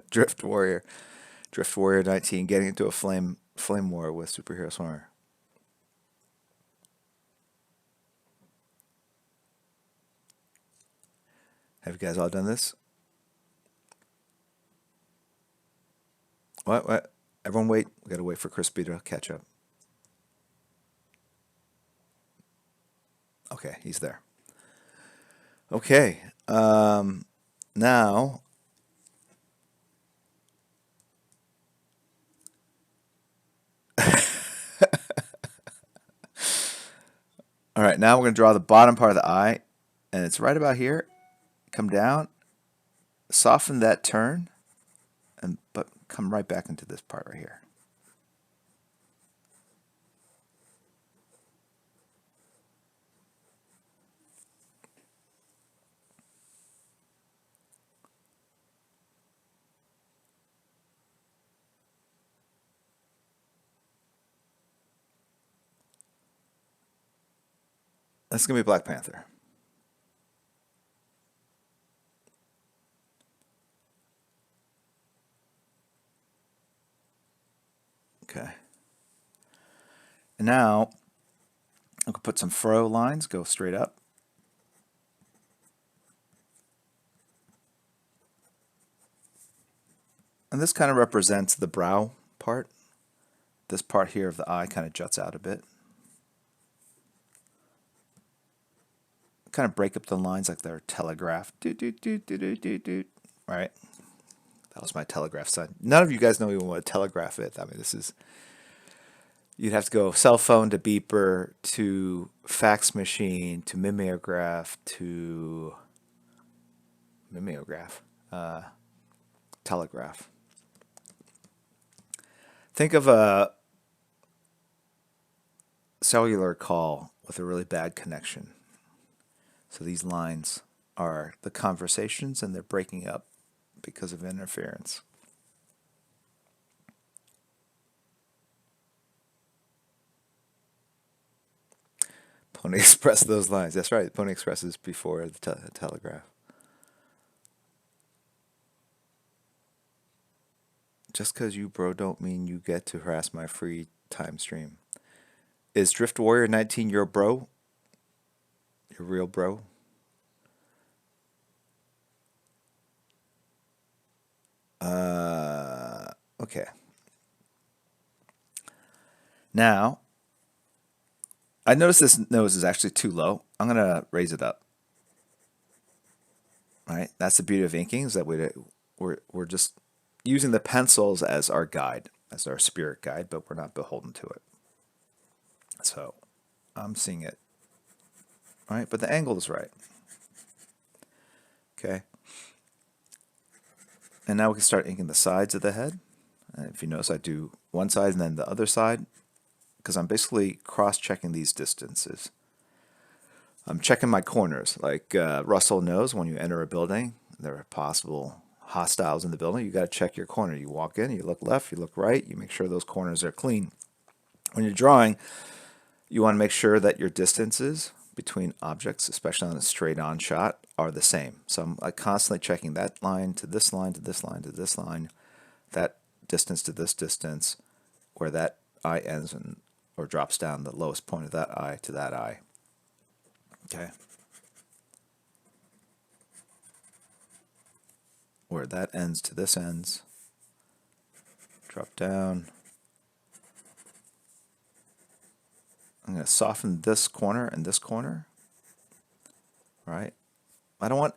Drift Warrior 19, getting into a flame war with Superhero Swimmer. Have you guys all done this? What? Everyone wait. We gotta wait for Crispy to catch up. Okay, he's there. Okay. Now All right, now we're going to draw the bottom part of the eye, and it's right about here. Come down, soften that turn, but come right back into this part right here. That's going to be Black Panther. Okay. And now I can put some furrow lines, go straight up. And this kind of represents the brow part. This part here of the eye kind of juts out a bit. Kind of break up the lines like they're telegraphed. Doot, doot, doot, doot, doot, doot, doot. Right? That was my telegraph sign. None of you guys know even what a telegraph is. I mean, this is... You'd have to go cell phone to beeper to fax machine to mimeograph to... Mimeograph. Telegraph. Think of a cellular call with a really bad connection. So these lines are the conversations, and they're breaking up because of interference. Pony Express those lines. That's right. Pony Express is before the telegraph. Just because you bro don't mean you get to harass my free time stream. Is Drift Warrior 19 your bro? Your real bro? Okay. Now, I noticed this nose is actually too low. I'm going to raise it up. All right? That's the beauty of inking, is that we're just using the pencils as our guide, as our spirit guide, but we're not beholden to it. So I'm seeing it. All right? But the angle is right. Okay. And now we can start inking the sides of the head. And if you notice, I do one side and then the other side, because I'm basically cross-checking these distances. I'm checking my corners. Like Russell knows, when you enter a building, there are possible hostiles in the building. You got to check your corner. You walk in, you look left, you look right, you make sure those corners are clean. When you're drawing, you want to make sure that your distances between objects, especially on a straight-on shot, are the same. So I'm like constantly checking that line to this line to this line to this line, that distance to this distance, where that eye ends or drops down, the lowest point of that eye to that eye. Okay. Where that ends to this ends. Drop down. I'm going to soften this corner and this corner. Right? I don't want...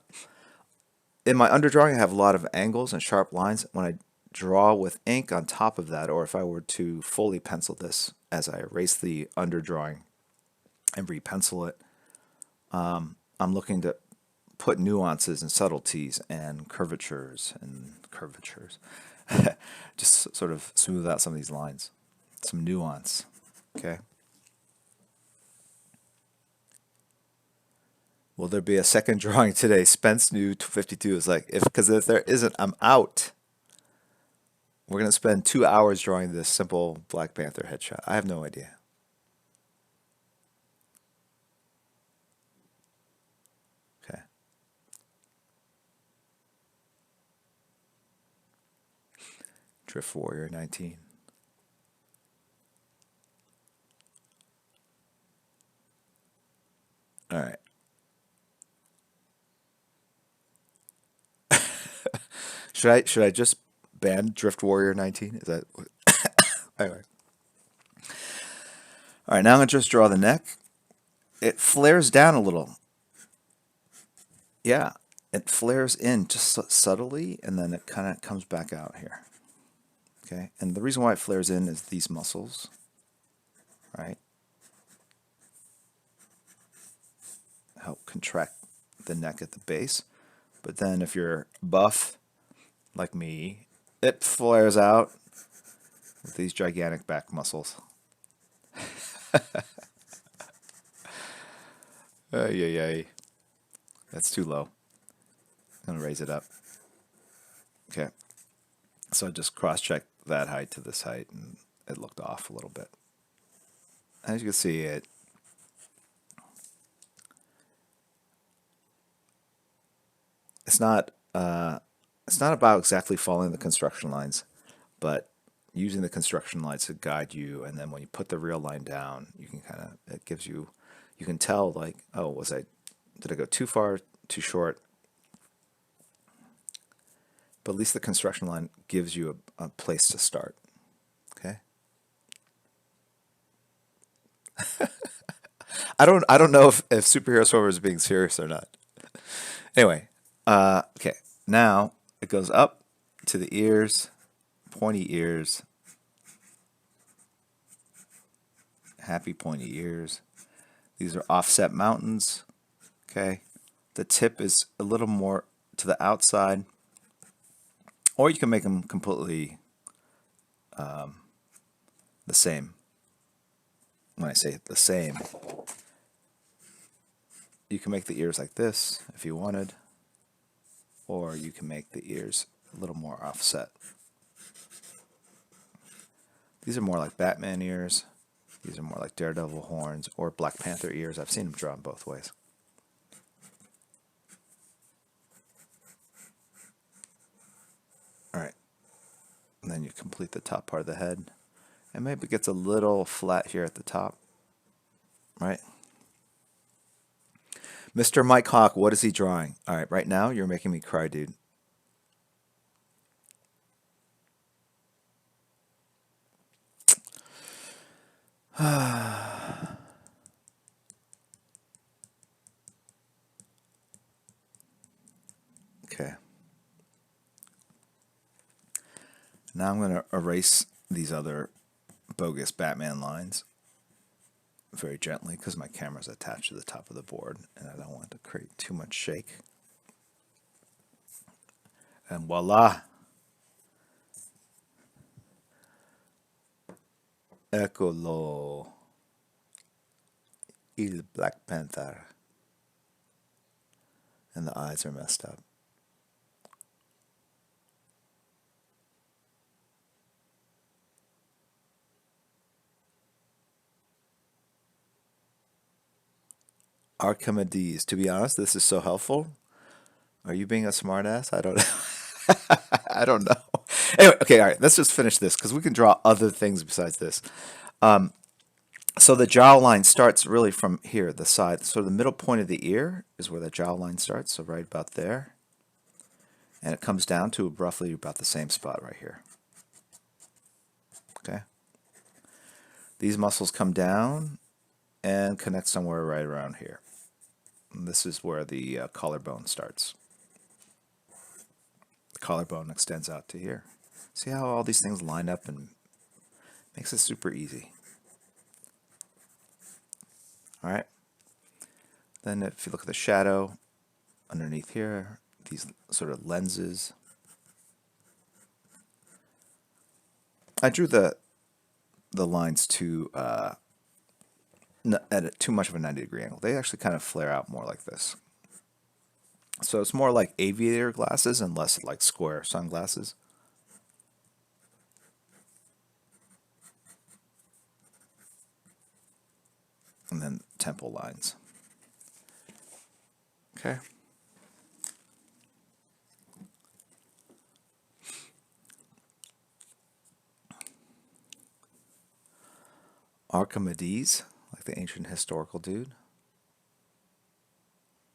In my underdrawing, I have a lot of angles and sharp lines. When I draw with ink on top of that, or if I were to fully pencil this as I erase the underdrawing and repencil it, I'm looking to put nuances and subtleties and curvatures. Just sort of smooth out some of these lines. Some nuance. Okay. Will there be a second drawing today? Spence New 52 is like, because if there isn't, I'm out. We're going to spend 2 hours drawing this simple Black Panther headshot. I have no idea. Okay. Drift Warrior 19. All right. Should I just ban Drift Warrior 19? Is that anyway? All right, now I'm gonna just draw the neck. It flares down a little. Yeah, it flares in just subtly, and then it kind of comes back out here. Okay, and the reason why it flares in is these muscles, right? contract the neck at the base. But then if you're buff, like me, it flares out with these gigantic back muscles. Ay, ay, ay. That's too low. I'm going to raise it up. Okay. So I just cross-checked that height to this height, and it looked off a little bit. As you can see, it's not about exactly following the construction lines, but using the construction lines to guide you. And then when you put the real line down, you can it gives you, you can tell like, oh, did I go too far, too short? But at least the construction line gives you a place to start. Okay. I don't know if Superhero Swimmer is being serious or not. Anyway, okay. Now it goes up to the ears, pointy ears, happy pointy ears. These are offset mountains. Okay. The tip is a little more to the outside, or you can make them completely the same. When I say the same, you can make the ears like this if you wanted, or you can make the ears a little more offset. These are more like Batman ears. These are more like Daredevil horns or Black Panther ears. I've seen them drawn both ways. All right. And then you complete the top part of the head. And maybe it gets a little flat here at the top. Right? Mr. Mike Hawk, what is he drawing? All right, right now you're making me cry, dude. Okay. Now I'm going to erase these other bogus Batman lines very gently because my camera's attached to the top of the board and I don't want to create too much shake. And voila! Eccolo. Il Black Panther. And the eyes are messed up. Archimedes. To be honest, this is so helpful. Are you being a smartass? I don't know. I don't know. Anyway, okay, all right. Let's just finish this because we can draw other things besides this. So the jawline starts really from here, the side. So the middle point of the ear is where the jawline starts. So right about there. And it comes down to roughly about the same spot right here. Okay. These muscles come down and connect somewhere right around here. And this is where the collarbone starts. The collarbone extends out to here. See how all these things line up and makes it super easy. All right. Then if you look at the shadow underneath here, these sort of lenses. I drew the lines too at too much of a 90-degree angle. They actually kind of flare out more like this. So it's more like aviator glasses and less like square sunglasses. And then temple lines. Okay. Archimedes, like the ancient historical dude.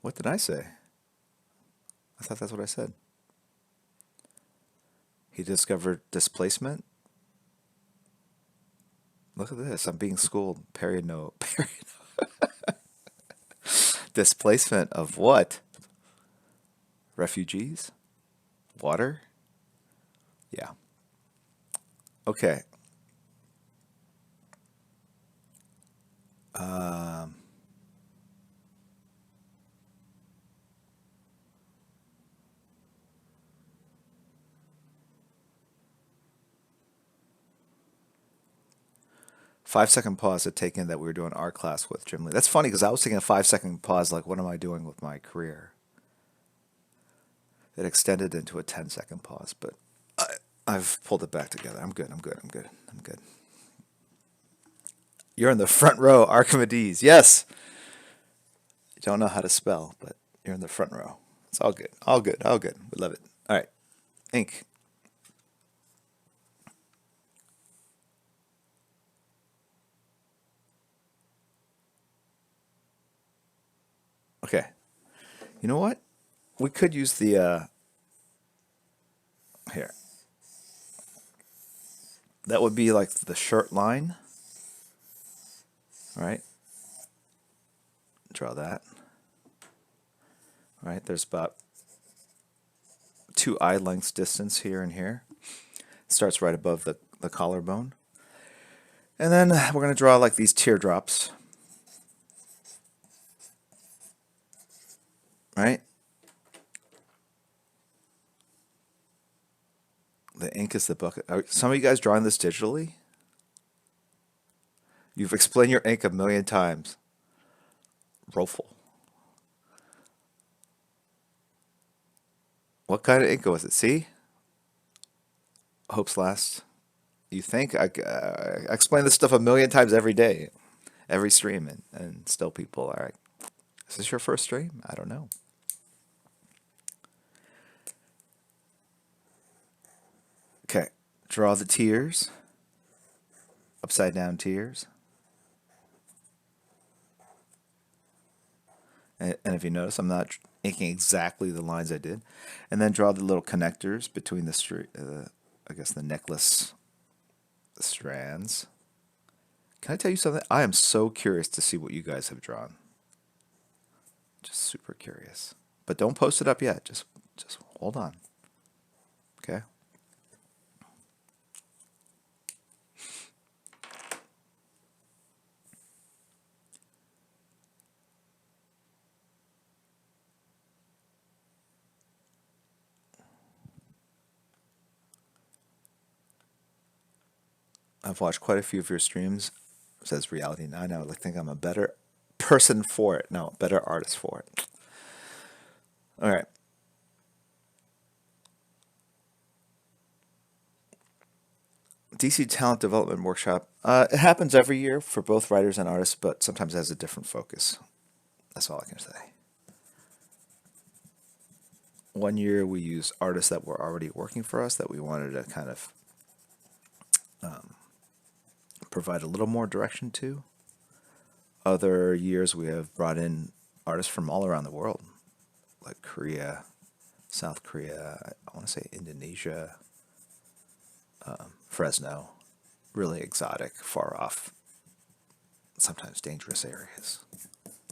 What did I say? I thought that's what I said. He discovered displacement. Look at this. I'm being schooled. Perino. Displacement of what? Refugees? Water? Yeah. Okay. 5-second pause to take in that we were doing art class with Jim Lee. That's funny because I was taking a 5-second pause, like, what am I doing with my career? It extended into a 10-second pause, but I've pulled it back together. I'm good. I'm good. I'm good. I'm good. You're in the front row, Archimedes. Yes. You don't know how to spell, but you're in the front row. It's all good. All good. All good. We love it. All right. Ink. Okay. You know what? We could use the here. That would be like the shirt line. All right. Draw that. All right. There's about 2 eye lengths distance here and here. It starts right above the collarbone. And then we're going to draw like these teardrops. Right? The ink is the bucket. Are some of you guys drawing this digitally? You've explained your ink a million times. Rofel. What kind of ink was it? See? Hope's last. You think? I explain this stuff a million times every day, every stream, and still people are like, is this your first stream? I don't know. Okay. Draw the tears. Upside down tears. And if you notice, I'm not inking exactly the lines I did. And then draw the little connectors between the I guess the necklace strands. Can I tell you something? I am so curious to see what you guys have drawn. Just super curious. But don't post it up yet. Just hold on. Okay? I've watched quite a few of your streams. Says Reality 9. I would think I'm a better person for it. No, better artist for it. All right. DC Talent Development Workshop. It happens every year for both writers and artists, but sometimes it has a different focus. That's all I can say. One year we used artists that were already working for us that we wanted to kind of provide a little more direction to. Other years we have brought in artists from all around the world, like Korea, South Korea, I want to say Indonesia, Fresno, really exotic, far off, sometimes dangerous areas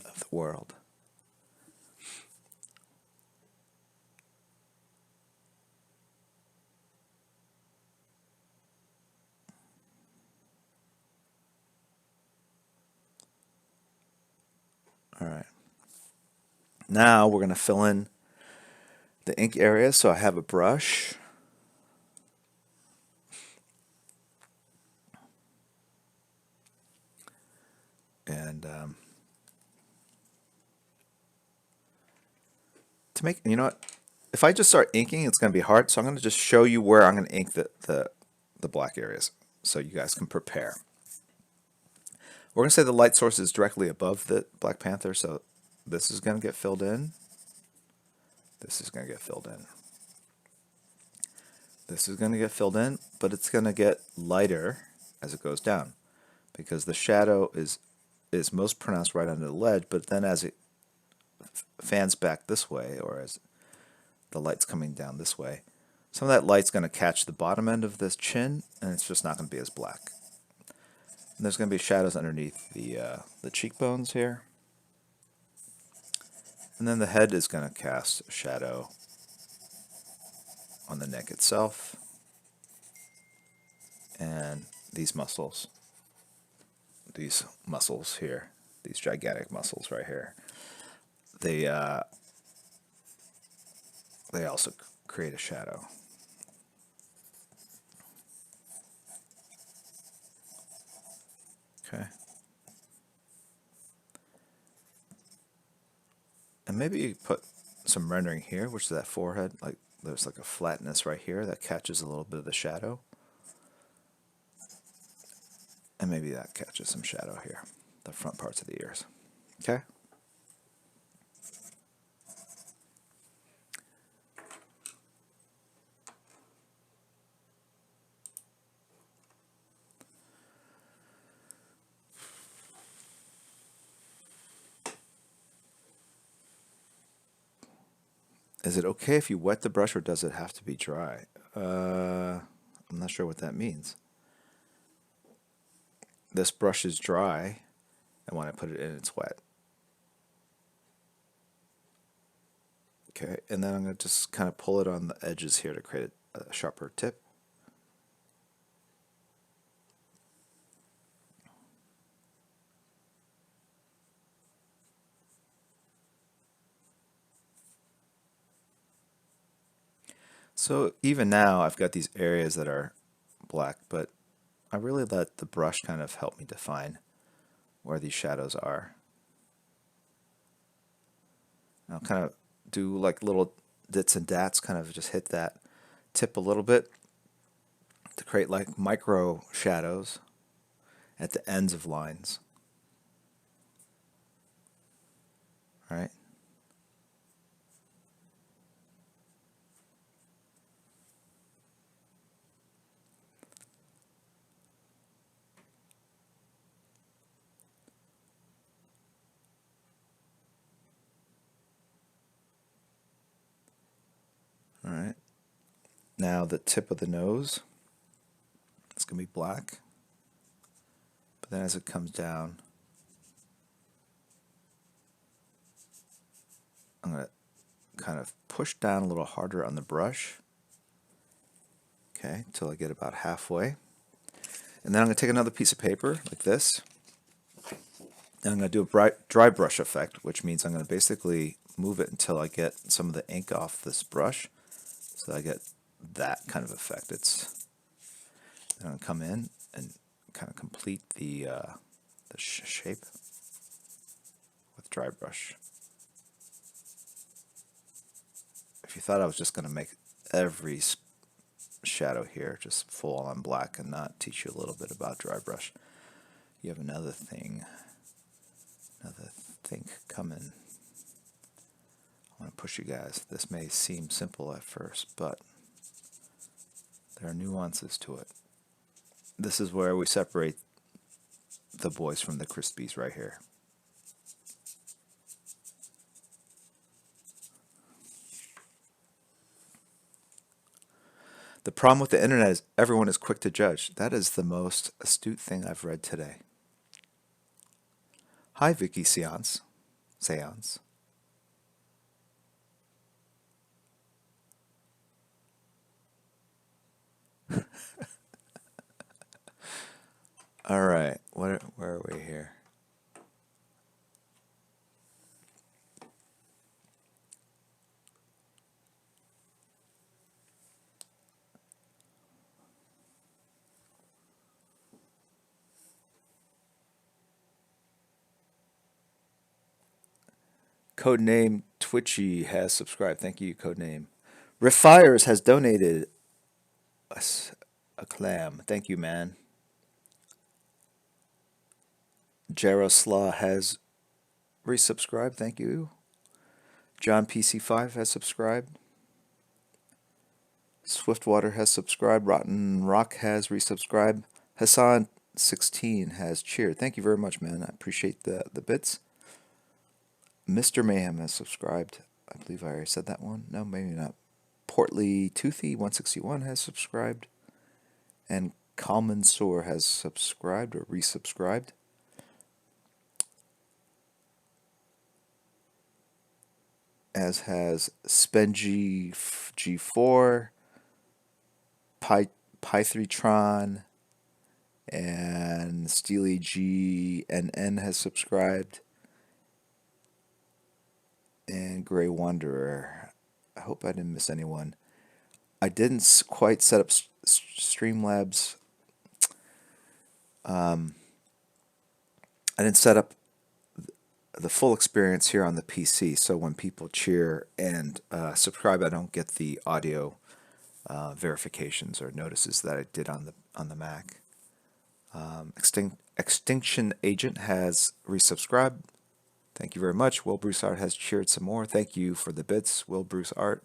of the world. All right. Now we're going to fill in the ink area. So I have a brush. And to make, you know what? If I just start inking, it's going to be hard. So I'm going to just show you where I'm going to ink the black areas so you guys can prepare. We're going to say the light source is directly above the Black Panther, so this is going to get filled in. This is going to get filled in. This is going to get filled in, but it's going to get lighter as it goes down because the shadow is most pronounced right under the ledge, but then as it fans back this way, or as the light's coming down this way, some of that light's going to catch the bottom end of this chin, and it's just not going to be as black. And there's going to be shadows underneath the cheekbones here. And then the head is going to cast a shadow on the neck itself. And these muscles here, these gigantic muscles right here, they also create a shadow. Okay. And maybe you put some rendering here, which is that forehead. Like there's like a flatness right here that catches a little bit of the shadow. And maybe that catches some shadow here, the front parts of the ears. Okay? Is it okay if you wet the brush or does it have to be dry? I'm not sure what that means. This brush is dry, and when I put it in, it's wet. Okay, and then I'm going to just kind of pull it on the edges here to create a sharper tip. So even now, I've got these areas that are black, but I really let the brush kind of help me define where these shadows are. I'll kind of do like little dits and dats, kind of just hit that tip a little bit to create like micro shadows at the ends of lines. All right. All right. Now the tip of the nose, it's going to be black. But then as it comes down, I'm going to kind of push down a little harder on the brush. Okay, until I get about halfway. And then I'm going to take another piece of paper like this. And I'm going to do a dry brush effect, which means I'm going to basically move it until I get some of the ink off this brush. So I get that kind of effect. I'm going to come in and kind of complete the shape with dry brush. If you thought I was just going to make every shadow here just full on black and not teach you a little bit about dry brush, you have another thing coming. I want to push you guys. This may seem simple at first, but there are nuances to it. This is where we separate the boys from the Crispies right here. The problem with the internet is everyone is quick to judge. That is the most astute thing I've read today. Hi, Vicky Seance. All right, where are we here? Codename Twitchy has subscribed. Thank you, Codename. Riff Fires has donated us a clam. Thank you, man. Jaroslaw has resubscribed. Thank you. John PC5 has subscribed. Swiftwater has subscribed. Rotten Rock has resubscribed. Hassan16 has cheered. Thank you very much, man. I appreciate the bits. Mr. Mayhem has subscribed. I believe I already said that one. No, maybe not. Portly Toothy 161 has subscribed. And Kalman Soar has subscribed or resubscribed. As has Spengy G4, Pythretron, and Steely GNN has subscribed. And Grey Wanderer. I hope I didn't miss anyone. I didn't quite set up Streamlabs I didn't set up the full experience here on the PC, so when people cheer and subscribe, I don't get the audio verifications or notices that I did on the Mac. Extinction Agent has resubscribed. Thank you very much. Will Bruce Art has cheered some more. Thank you for the bits, Will Bruce Art.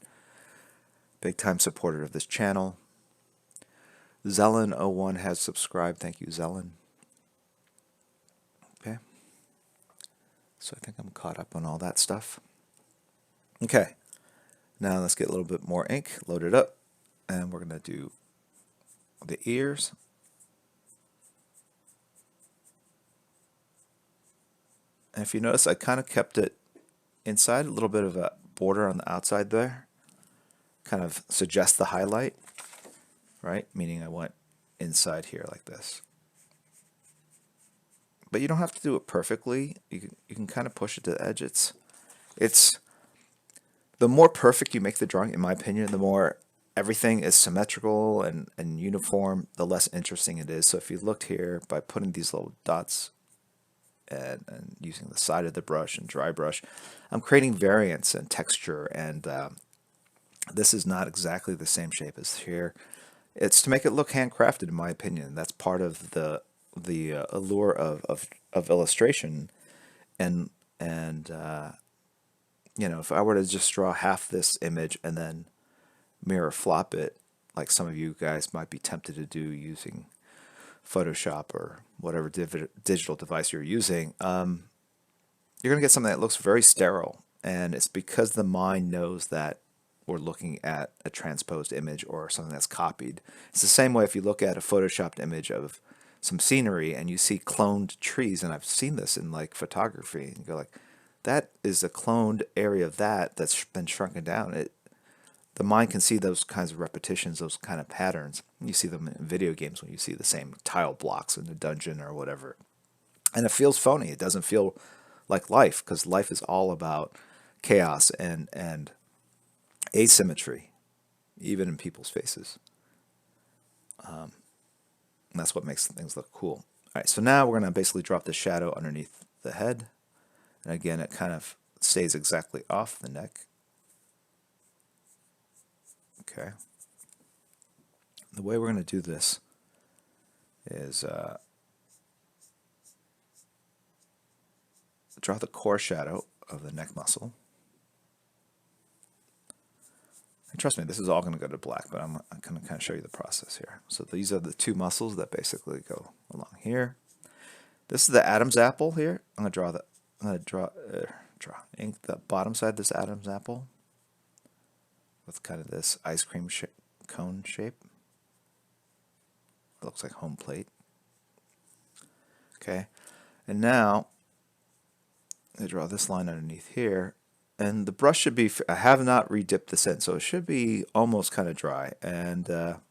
Big time supporter of this channel. Zelen01 has subscribed. Thank you, Zelen. Okay. So I think I'm caught up on all that stuff. Okay. Now let's get a little bit more ink loaded up. And we're going to do the ears. And if you notice, I kind of kept it inside, a little bit of a border on the outside there. Kind of suggests the highlight, right? Meaning I went inside here like this. But you don't have to do it perfectly. You can kind of push it to the edge. It's the more perfect you make the drawing, in my opinion, the more everything is symmetrical and uniform, the less interesting it is. So if you looked here, by putting these little dots and using the side of the brush and dry brush, I'm creating variance and texture, and this is not exactly the same shape as here. It's to make it look handcrafted, in my opinion. That's part of the allure of illustration, and you know, if I were to just draw half this image and then mirror flop it, like some of you guys might be tempted to do using Photoshop or whatever digital device you're using, you're going to get something that looks very sterile. And it's because the mind knows that we're looking at a transposed image or something that's copied. It's the same way if you look at a Photoshopped image of some scenery and you see cloned trees, and I've seen this in like photography, and you go like, that is a cloned area of that's been shrunken down. The mind can see those kinds of repetitions, those kind of patterns. You see them in video games when you see the same tile blocks in a dungeon or whatever. And it feels phony. It doesn't feel like life, because life is all about chaos and asymmetry, even in people's faces. And that's what makes things look cool. All right, so now we're going to basically drop the shadow underneath the head. And again, it kind of stays exactly off the neck. Okay. The way we're going to do this is draw the core shadow of the neck muscle. And trust me, this is all going to go to black, but I'm going to kind of show you the process here. So these are the two muscles that basically go along here. This is the Adam's apple here. I'm going to draw ink the bottom side of this Adam's apple with kind of this ice cream cone shape. It looks like home plate. Okay, and now I draw this line underneath here, and the brush should be, I have not re-dipped this in, so it should be almost kind of dry, and I'm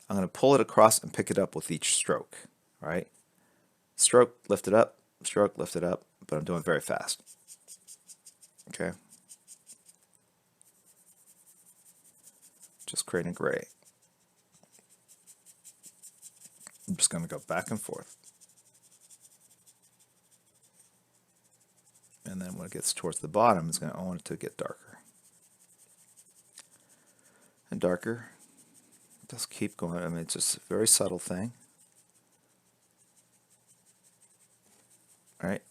going to pull it across and pick it up with each stroke, right? Stroke, lift it up, stroke, lift it up, but I'm doing it very fast. Okay. Just creating gray. I'm just going to go back and forth. And then when it gets towards the bottom, I want it to get darker. And darker. Just keep going. I mean, it's just a very subtle thing. All right.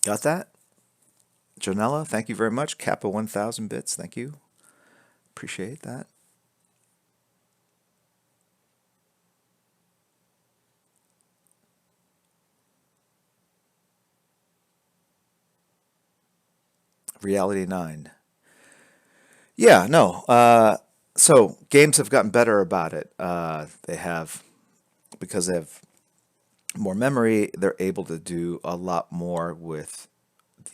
Got that? Janella, thank you very much. Kappa 1000 bits, thank you. Appreciate that. Reality 9. Yeah, no. So games have gotten better about it. They have, because they have more memory, they're able to do a lot more with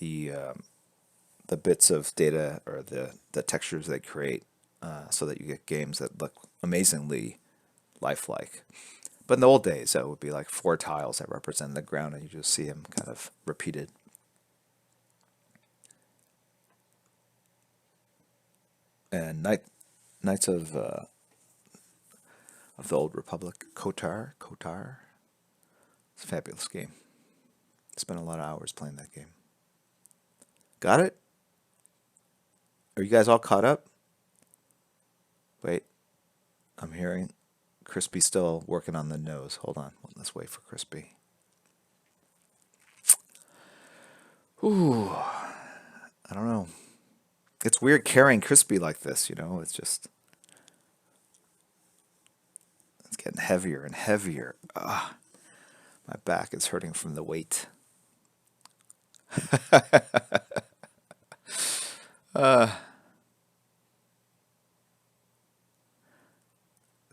the bits of data or the textures they create, so that you get games that look amazingly lifelike. But in the old days, that would be like 4 tiles that represent the ground, and you just see them kind of repeated. And Knights of of the Old Republic. Kotar. It's a fabulous game. Spent a lot of hours playing that game. Got it? Are you guys all caught up? Wait, I'm hearing Crispy still working on the nose. Hold on. Let's wait for Crispy. Ooh, I don't know. It's weird carrying Crispy like this, you know? It's just... It's getting heavier and heavier. Ah, my back is hurting from the weight.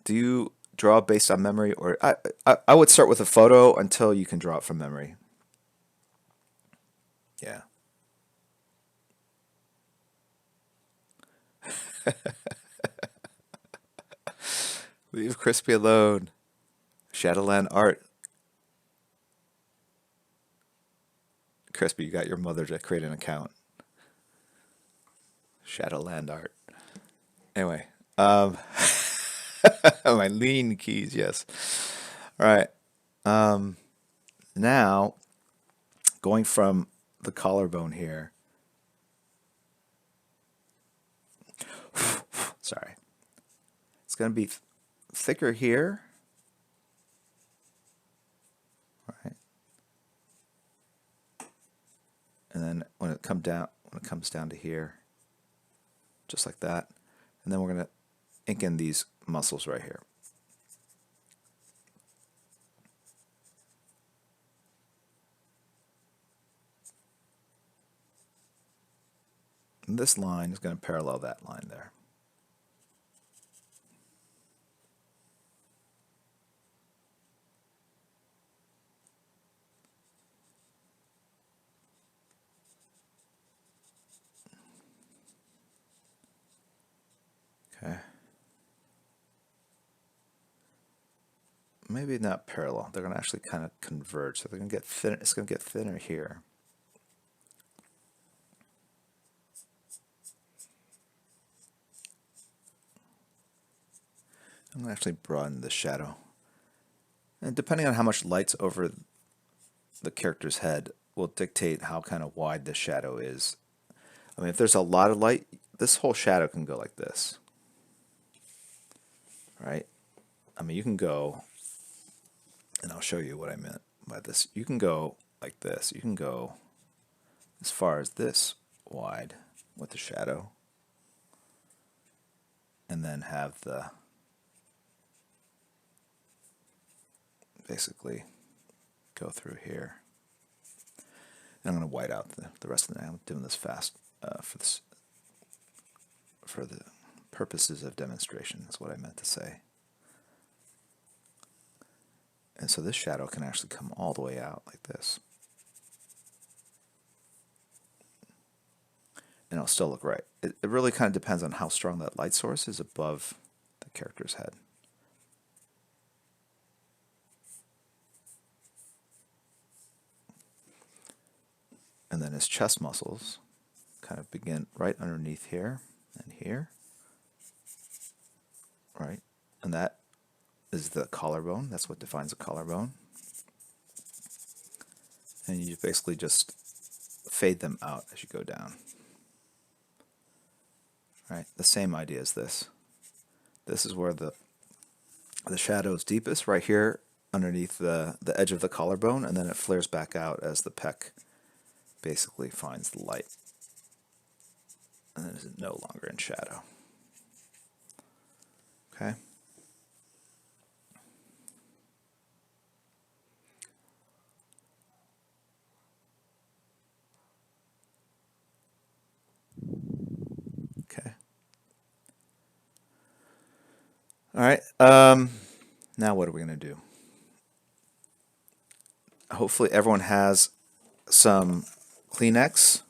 Do you draw based on memory, or I would start with a photo until you can draw it from memory. Yeah. Leave Crispy alone. Shadowland art. Crispy, you got your mother to create an account. Shadowland art. Anyway, my lean keys, yes. All right. Now, going from the collarbone here. Sorry. It's going to be thicker here. All right. And then when it comes down to here, just like that. And then we're going to ink in these muscles right here. And this line is going to parallel that line there. Okay. Maybe not parallel. They're going to actually kind of converge. So they're going to get thinner. It's going to get thinner here. I'm going to actually broaden the shadow. And depending on how much light's over the character's head will dictate how kind of wide the shadow is. I mean, if there's a lot of light, this whole shadow can go like this. Right? I mean, you can go, and I'll show you what I meant by this. You can go like this. You can go as far as this wide with the shadow. And then have the, basically go through here. And I'm going to white out the rest of the night. I'm doing this fast for the purposes of demonstration is what I meant to say. And so this shadow can actually come all the way out like this. And it'll still look right. It really kind of depends on how strong that light source is above the character's head. And then his chest muscles kind of begin right underneath here and here. Right? And that is the collarbone. That's what defines a collarbone. And you basically just fade them out as you go down. Right? The same idea as this. This is where the shadow is deepest, right here underneath the edge of the collarbone, and then it flares back out as the pec basically finds the light. And then it's no longer in shadow. Okay? Okay. All right. Now what are we going to do? Hopefully everyone has some Kleenex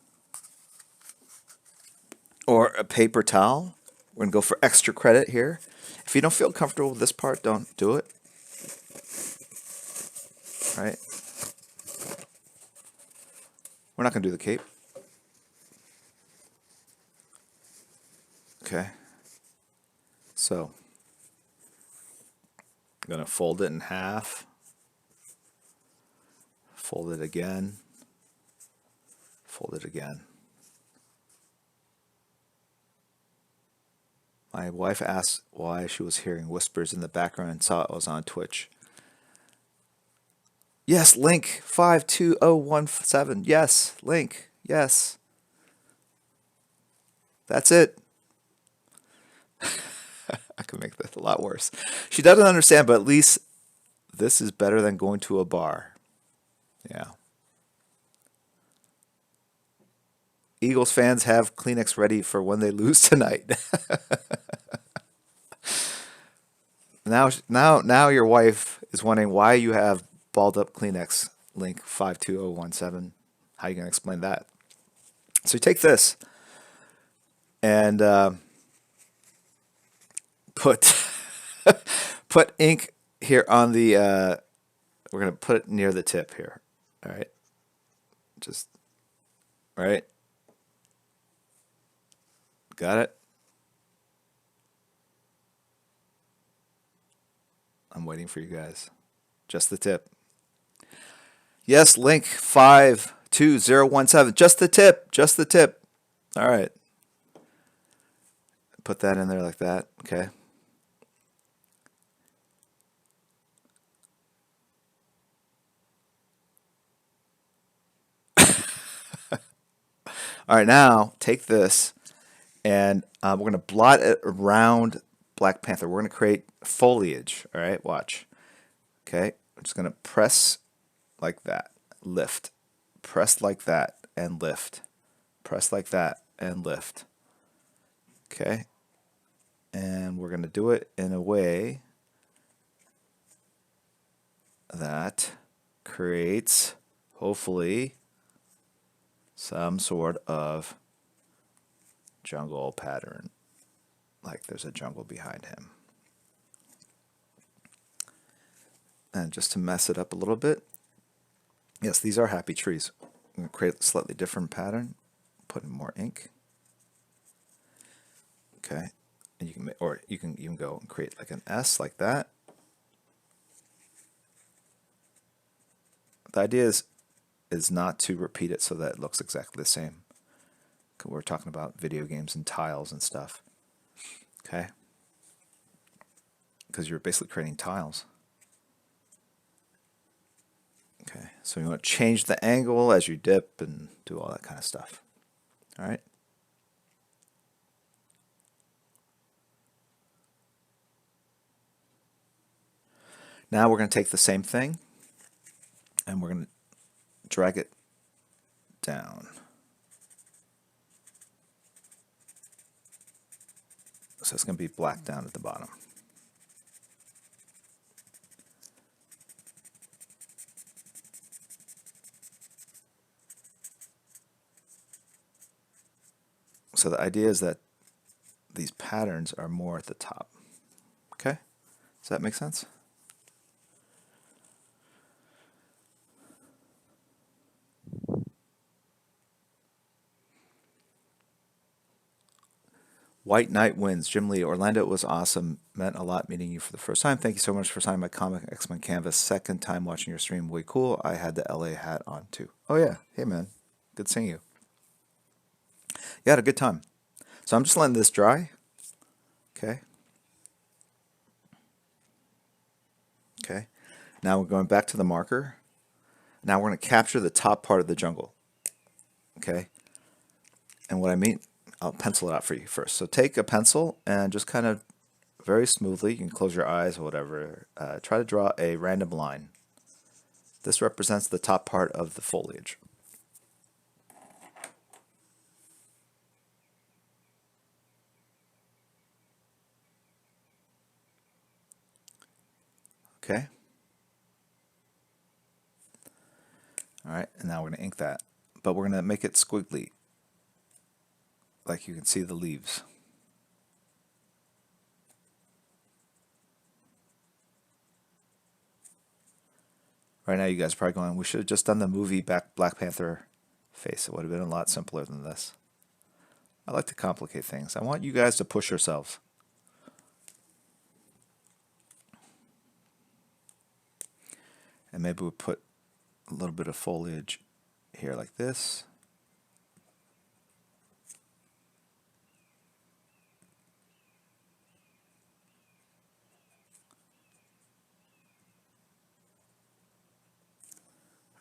or a paper towel. We're going to go for extra credit here. If you don't feel comfortable with this part, don't do it. All right? We're not going to do the cape. Okay. So, going to fold it in half. Fold it again. Fold it again. My wife asked why she was hearing whispers in the background and saw it was on Twitch. Yes, Link 52017. Yes, Link. Yes. That's it. I could make this a lot worse. She doesn't understand, but at least this is better than going to a bar. Yeah. Eagles fans have Kleenex ready for when they lose tonight. Now your wife is wondering why you have balled up Kleenex, Link 52017. How are you going to explain that? So you take this and put put ink here on the we're going to put it near the tip here. All right. Just right. Got it? I'm waiting for you guys. Just the tip. Yes, Link 52017. Just the tip. Just the tip. All right. Put that in there like that. Okay. All right, now take this and we're going to blot it around Black Panther. We're going to create foliage. All right, watch. Okay, I'm just going to press like that, lift. Press like that and lift. Press like that and lift. Okay, and we're going to do it in a way that creates, hopefully, some sort of jungle pattern, like there's a jungle behind him. And just to mess it up a little bit, yes, these are happy trees. I'm going to create a slightly different pattern, put in more ink. Okay, and you can, or you can even go and create like an S like that. The idea is not to repeat it so that it looks exactly the same. We're talking about video games and tiles and stuff. Okay? Because you're basically creating tiles. Okay, so you want to change the angle as you dip and do all that kind of stuff. All right? Now we're going to take the same thing and we're going to drag it down. So it's going to be black down at the bottom. So the idea is that these patterns are more at the top. Okay? Does that make sense? White Knight wins. Jim Lee, Orlando, it was awesome. Meant a lot meeting you for the first time. Thank you so much for signing my comic, X-Men Canvas. Second time watching your stream. Way cool. I had the LA hat on too. Oh yeah. Hey man. Good seeing you. You had a good time. So I'm just letting this dry. Okay. Okay. Now we're going back to the marker. Now we're going to capture the top part of the jungle. Okay. And what I mean, I'll pencil it out for you first. So take a pencil and just kind of very smoothly, you can close your eyes or whatever, try to draw a random line. This represents the top part of the foliage. Okay. All right, and now we're going to ink that. But we're going to make it squiggly, like you can see the leaves. Right now you guys are probably going, we should have just done the movie Black Panther face. It would have been a lot simpler than this. I like to complicate things. I want you guys to push yourselves. And maybe we'll put a little bit of foliage here like this.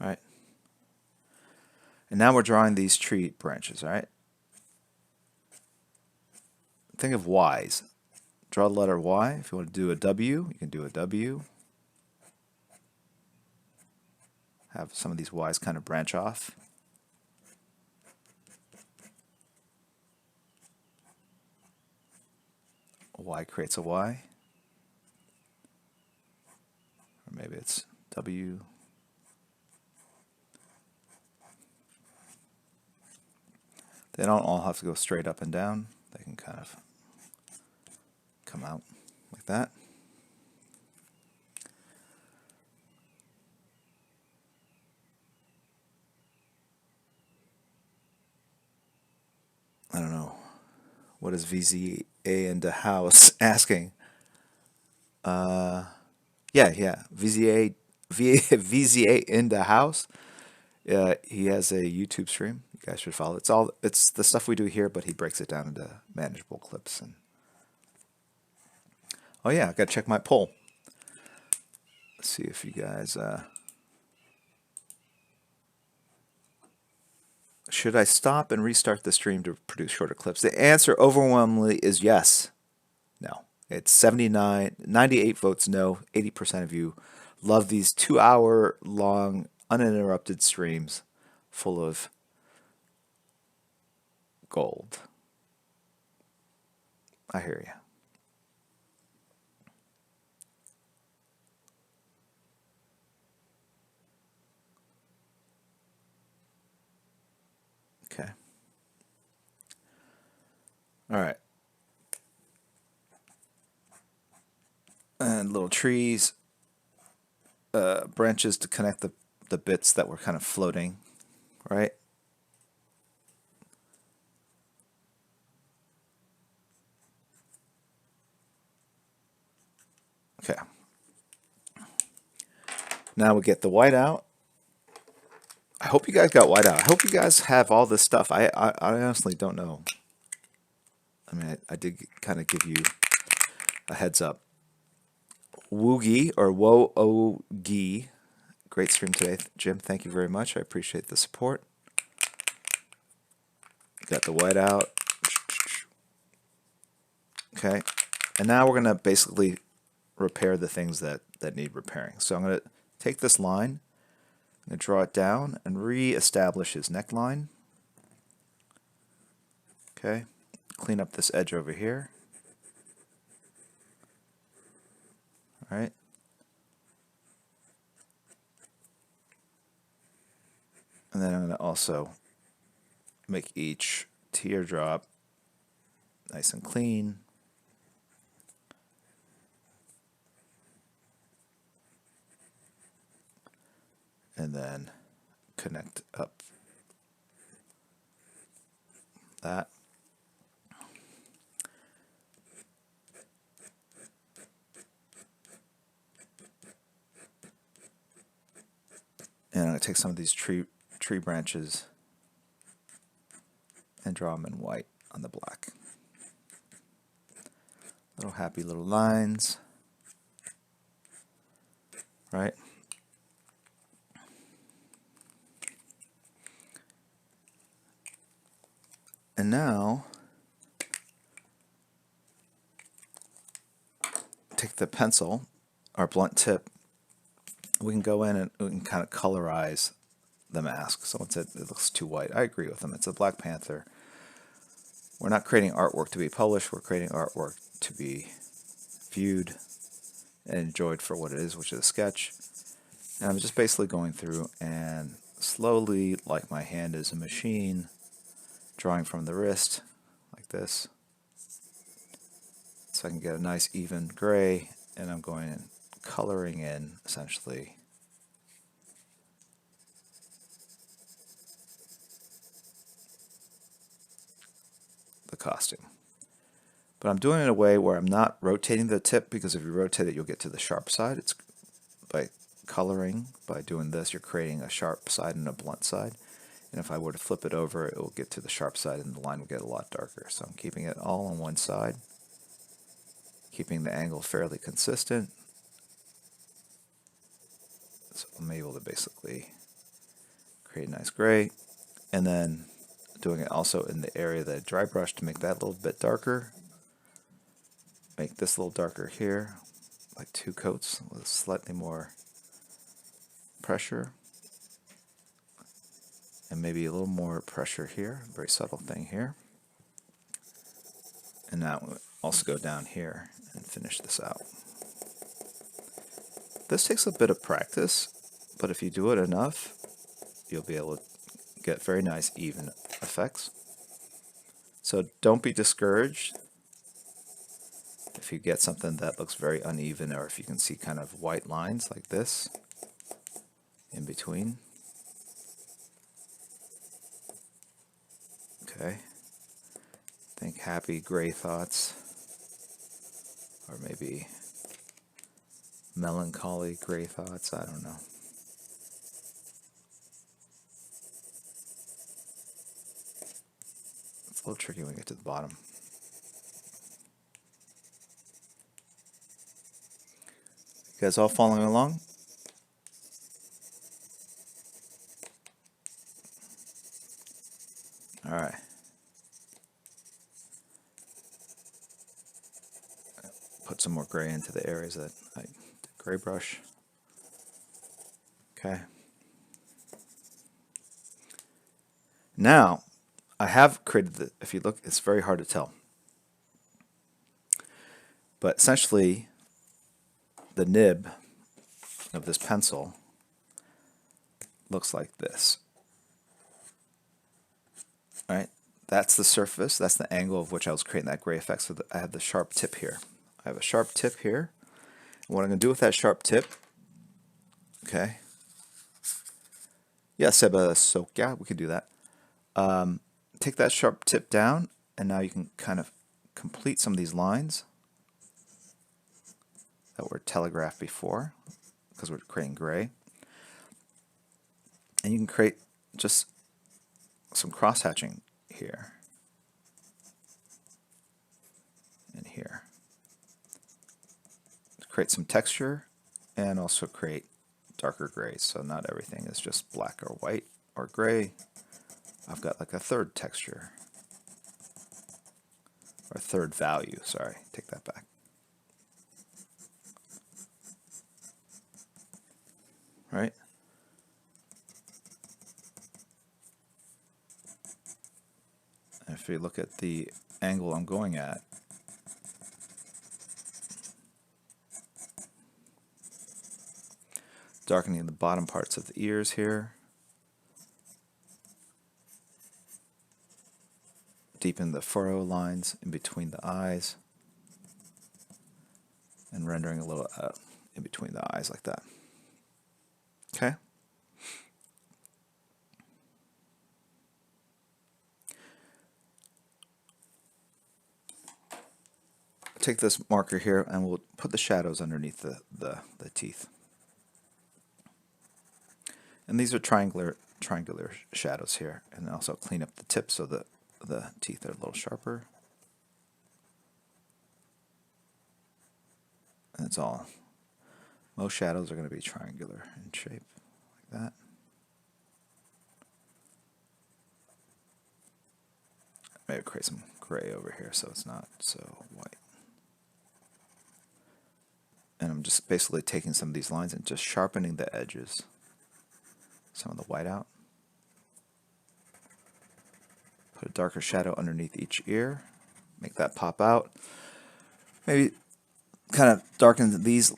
All right. And now we're drawing these tree branches, all right? Think of Y's. Draw the letter Y. If you want to do a W, you can do a W. Have some of these Y's kind of branch off. A Y creates a Y. Or maybe it's W. They don't all have to go straight up and down. They can kind of come out like that. I don't know. What is VZA in the house asking? Yeah. VZA in the house. He has a YouTube stream. You guys should follow. It's the stuff we do here, but he breaks it down into manageable clips. And oh yeah, I gotta check my poll. Let's see if you guys. Should I stop and restart the stream to produce shorter clips? The answer overwhelmingly is yes. No. It's 98 votes no. 80% of you love these 2-hour long uninterrupted streams full of gold. I hear you. Okay. All right. And little trees, branches to connect the bits that were kind of floating, right? Okay. Now we get the white out. I hope you guys got white out. I hope you guys have all this stuff. I honestly don't know. I mean, I did kind of give you a heads up. Woogie or Wo-O-Gi. Great stream today, Jim. Thank you very much. I appreciate the support. Got the white out. Okay. And now we're going to basically repair the things that need repairing. So I'm going to take this line, I'm going to draw it down and re-establish his neckline. Okay. Clean up this edge over here. All right. And then I'm going to also make each teardrop nice and clean. And then connect up that. And I'm going to take some of these tree branches and draw them in white on the black. Little happy little lines, right? And now, take the pencil, our blunt tip, we can go in and we can kind of colorize the mask. Someone said it looks too white. I agree with them. It's a Black Panther. We're not creating artwork to be published. We're creating artwork to be viewed and enjoyed for what it is, which is a sketch. And I'm just basically going through and slowly, like my hand is a machine, drawing from the wrist like this. So I can get a nice even gray, and I'm going and coloring in essentially the costume. But I'm doing it in a way where I'm not rotating the tip, because if you rotate it, you'll get to the sharp side. It's by coloring by doing this. You're creating a sharp side and a blunt side. And if I were to flip it over, it will get to the sharp side and the line will get a lot darker. So I'm keeping it all on one side, keeping the angle fairly consistent. So I'm able to basically create a nice gray. And then doing it also in the area that I dry brush to make that a little bit darker. Make this a little darker here, like 2 coats with slightly more pressure. And maybe a little more pressure here, very subtle thing here. And now we'll also go down here and finish this out. This takes a bit of practice, but if you do it enough, you'll be able to get very nice even effects. So don't be discouraged if you get something that looks very uneven, or if you can see kind of white lines like this in between. Okay. Think happy gray thoughts, or maybe melancholy gray thoughts, I don't know. It's a little tricky when we get to the bottom. You guys all following along? All right. Put some more gray into the areas that I did gray brush. Okay. Now, I have created the, if you look, it's very hard to tell. But essentially, the nib of this pencil looks like this. All right, that's the surface, that's the angle of which I was creating that gray effect. So I have the sharp tip here. I have a sharp tip here. And what I'm going to do with that sharp tip, okay. Yeah, Seba Soak, yeah, we could do that. Take that sharp tip down, and now you can kind of complete some of these lines that were telegraphed before, because we're creating gray. And you can create just some cross-hatching here and here to create some texture and also create darker grays. So not everything is just black or white or gray. I've got like a third texture, or a third value, sorry, take that back. Right? If you look at the angle I'm going at, darkening the bottom parts of the ears here, deepen the furrow lines in between the eyes, and rendering a little in between the eyes like that. Okay? Take this marker here and we'll put the shadows underneath the teeth. And these are triangular shadows here, and also clean up the tips so that the teeth are a little sharper. And it's all, most shadows are going to be triangular in shape, like that. Maybe create some gray over here so it's not so white. And I'm just basically taking some of these lines and just sharpening the edges, some of the white out. Put a darker shadow underneath each ear, make that pop out. Maybe kind of darken these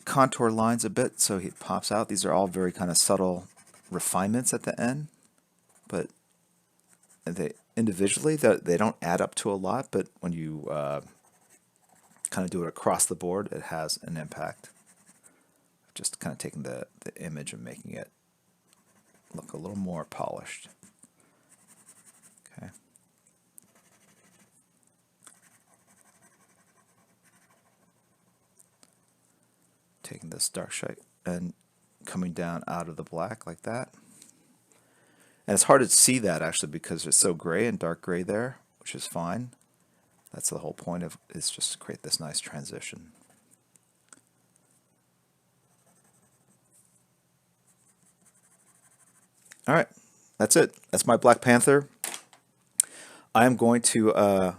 contour lines a bit so he pops out. These are all very kind of subtle refinements at the end, but they individually they don't add up to a lot, but when you kind of do it across the board, it has an impact. Just kind of taking the image and making it look a little more polished. Okay. Taking this dark shape and coming down out of the black like that. And it's hard to see that actually because it's so gray and dark gray there, which is fine. That's the whole point of is just to create this nice transition. All right, that's it. That's my Black Panther. I am going to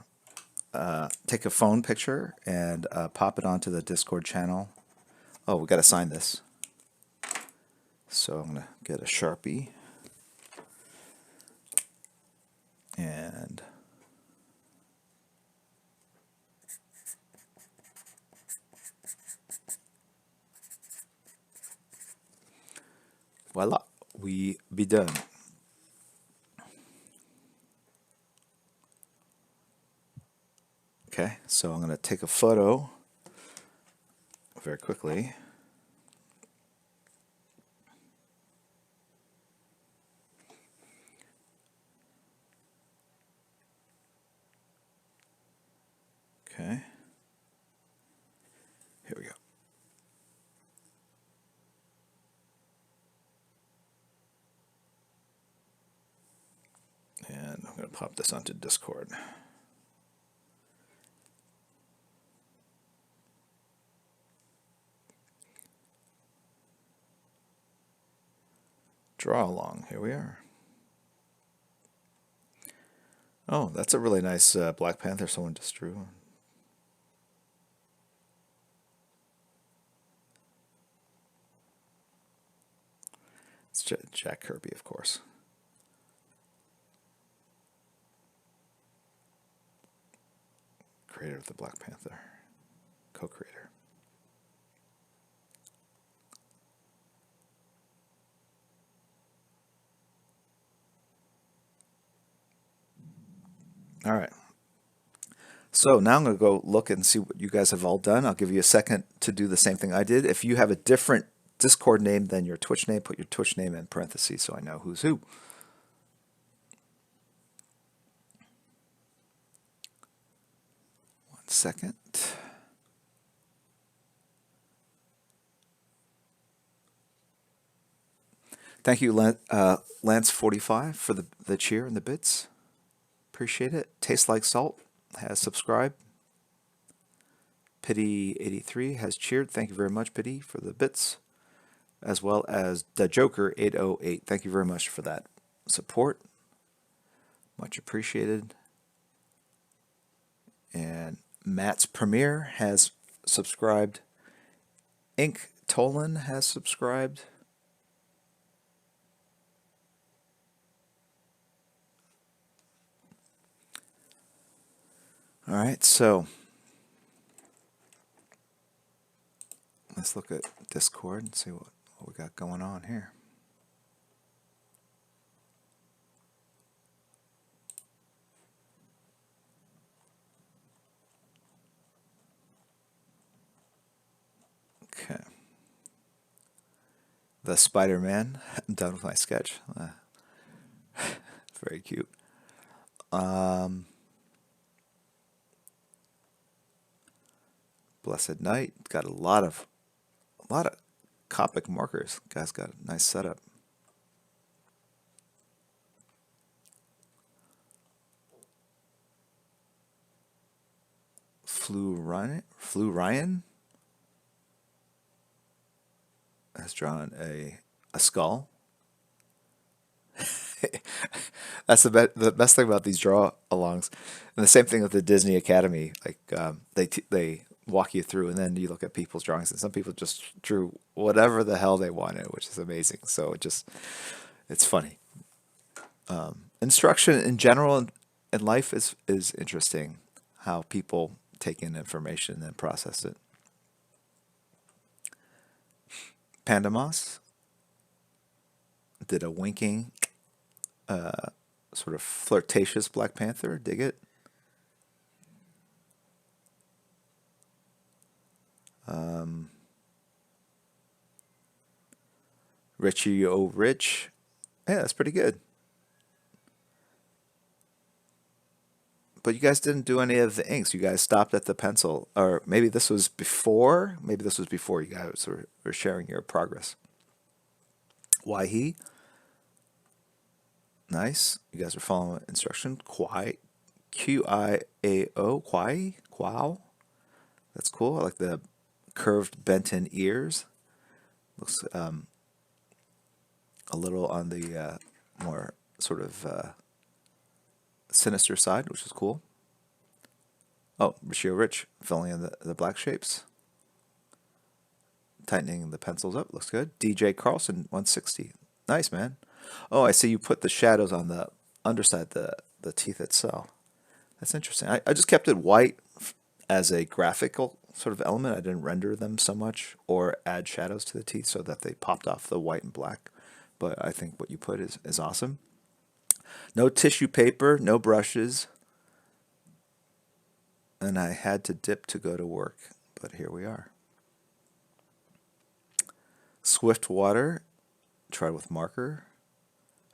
take a phone picture and pop it onto the Discord channel. Oh, we got to sign this. So I'm going to get a Sharpie and voila, we be done. Okay, so I'm going to take a photo very quickly. Okay, here we go. And I'm going to pop this onto Discord. Draw along. Here we are. Oh, that's a really nice Black Panther someone just drew. It's Jack Kirby, of course. Creator of the Black Panther. Co-creator. All right. So now I'm going to go look and see what you guys have all done. I'll give you a second to do the same thing I did. If you have a different Discord name than your Twitch name, put your Twitch name in parentheses so I know who's who. One second. Thank you, Lance45 for the cheer and the bits. Appreciate it. Tastes Like Salt has subscribed. Pity83 has cheered. Thank you very much, Pity, for the bits. As well as the Joker808. Thank you very much for that support. Much appreciated. And Matt's Premiere has subscribed. Ink Tolan has subscribed. All right, so let's look at Discord and see what we got going on here. Okay. The Spider-Man. I'm done with my sketch. Very cute. Blessed Night. Got a lot of Copic markers. Guy's got a nice setup. Flu Ryan has drawn a skull. That's the best thing about these draw alongs, and the same thing with the Disney Academy. Like they walk you through, and then you look at people's drawings, and some people just drew whatever the hell they wanted, which is amazing. So it's funny. Instruction in general in life is interesting. How people take in information and process it. Pandamas did a winking, sort of flirtatious Black Panther. Dig it. Richie O. Rich. Yeah, that's pretty good. But you guys didn't do any of the inks. You guys stopped at the pencil. Or maybe this was before. Maybe this was before you guys were sharing your progress. Why he? Nice. You guys are following instruction. Quai, Qiao, Quao. That's cool. I like the curved bent-in ears. Looks a little on the more sort of sinister side, which is cool. Oh, Rashio Rich filling in the black shapes. Tightening the pencils up. Looks good. DJ Carlson, 160. Nice, man. Oh, I see you put the shadows on the underside, the teeth itself. That's interesting. I just kept it white as a graphical sort of element. I didn't render them so much or add shadows to the teeth so that they popped off the white and black. But I think what you put is awesome. No tissue paper, no brushes. And I had to dip to go to work. But here we are. Swift water. Tried with marker.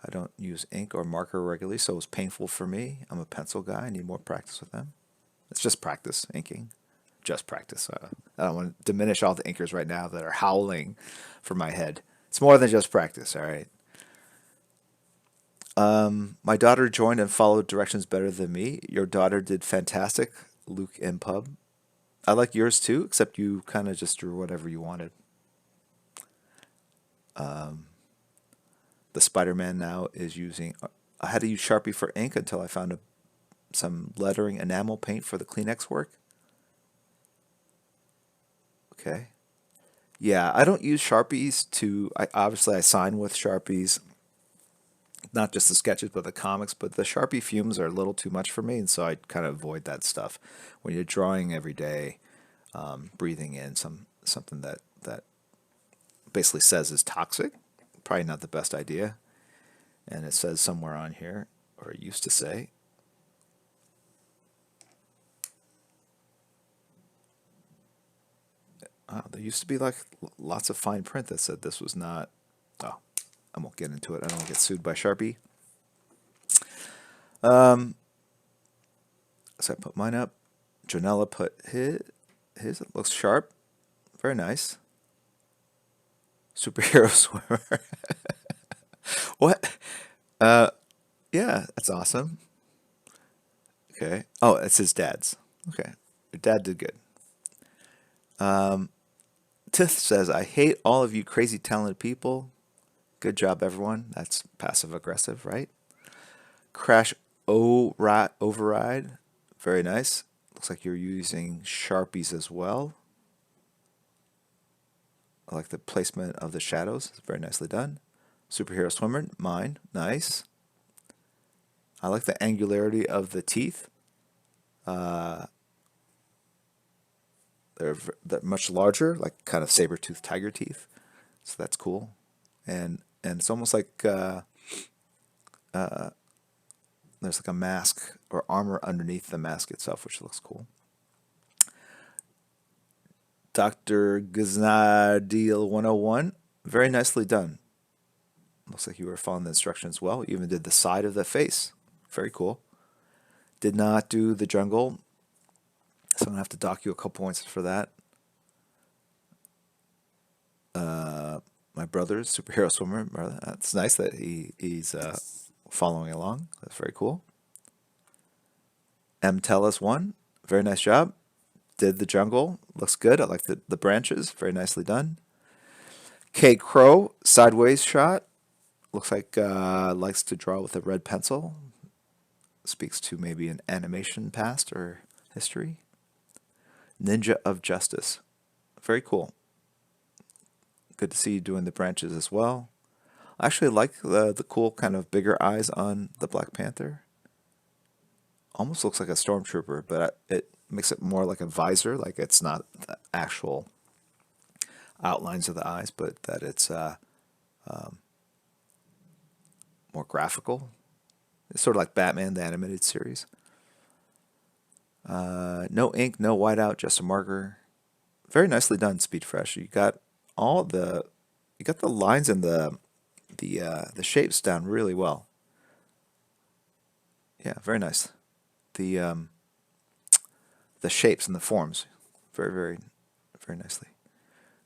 I don't use ink or marker regularly, so it was painful for me. I'm a pencil guy. I need more practice with them. It's just practice, inking. Just practice. I don't want to diminish all the inkers right now that are howling for my head. It's more than just practice, all right? My daughter joined and followed directions better than me. Your daughter did fantastic, Luke and Pub. I like yours too, except you kind of just drew whatever you wanted. The Spider-Man now is using... I had to use Sharpie for ink until I found some lettering enamel paint for the Kleenex work. Okay. Yeah, I don't use Sharpies to... obviously, I sign with Sharpies, not just the sketches, but the comics, but the Sharpie fumes are a little too much for me, and so I kind of avoid that stuff. When you're drawing every day, breathing in something that basically says is toxic, probably not the best idea. And it says somewhere on here, or it used to say, there used to be like lots of fine print that said this was not. Oh, I won't get into it. I don't want to get sued by Sharpie. So I put mine up. Janella put his. It looks sharp. Very nice. Superhero swimmer. What? Yeah, that's awesome. Okay. Oh, it's his dad's. Okay. Your dad did good. Tith says, I hate all of you crazy talented people. Good job, everyone. That's passive aggressive, right? Crash Override. Very nice. Looks like you're using Sharpies as well. I like the placement of the shadows. It's very nicely done. Superhero Swimmer. Mine. Nice. I like the angularity of the teeth. They're much larger, like kind of saber-toothed tiger teeth. So that's cool. And it's almost like there's like a mask or armor underneath the mask itself, which looks cool. Dr. Gaznadil 101, very nicely done. Looks like you were following the instructions well. You even did the side of the face. Very cool. Did not do the jungle, so I'm going to have to dock you a couple points for that. My brother's superhero swimmer. That's nice that he's following along. That's very cool. M. Tellus 1, very nice job. Did the jungle. Looks good. I like the branches. Very nicely done. K. Crow, sideways shot. Looks like likes to draw with a red pencil. Speaks to maybe an animation past or history. Ninja of Justice. Very cool. Good to see you doing the branches as well. I actually like the cool kind of bigger eyes on the Black Panther. Almost looks like a stormtrooper, but it makes it more like a visor. Like it's not the actual outlines of the eyes, but that it's more graphical. It's sort of like Batman, the animated series. No ink, no whiteout, just a marker. Very nicely done, Speed Fresh. You got the lines and the shapes down really well. Yeah, very nice. The shapes and the forms, very very very nicely.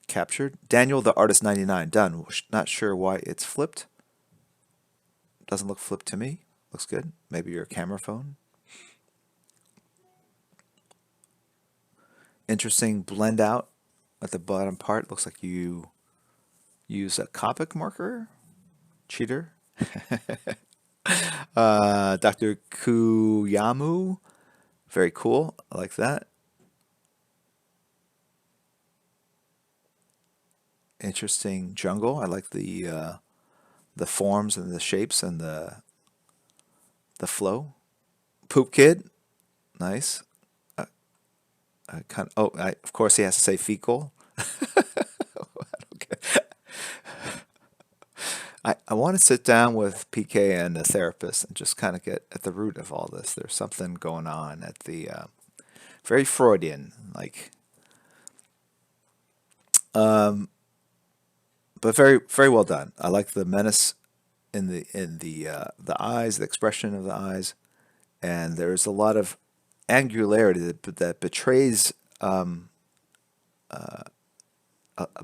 captured. Daniel the Artist 99, done. Not sure why it's flipped. Doesn't look flipped to me. Looks good. Maybe your camera phone. Interesting blend out at the bottom part. Looks like you use a Copic marker. Cheater. Dr. Kuyamu. Very cool. I like that. Interesting jungle. I like the forms and the shapes and the flow. Poop Kid. Nice. Of course he has to say fecal. Okay. I want to sit down with PK and the therapist and just kind of get at the root of all this. There's something going on at the very Freudian, like, but very very well done. I like the menace in the eyes, the expression of the eyes, and there's a lot of angularity that betrays a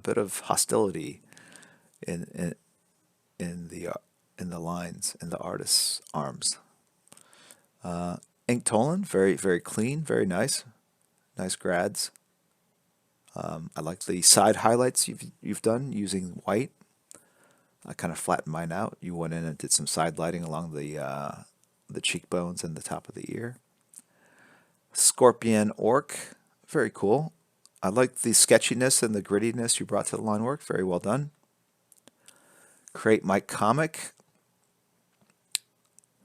bit of hostility in in in the lines in the artist's arms. Ink Tolan, very very clean, very nice, nice grads. I like the side highlights you've done using white. I kind of flattened mine out. You went in and did some side lighting along the cheekbones and the top of the ear. Scorpion Orc, very cool. I like the sketchiness and the grittiness you brought to the line work. Very well done. Create My Comic.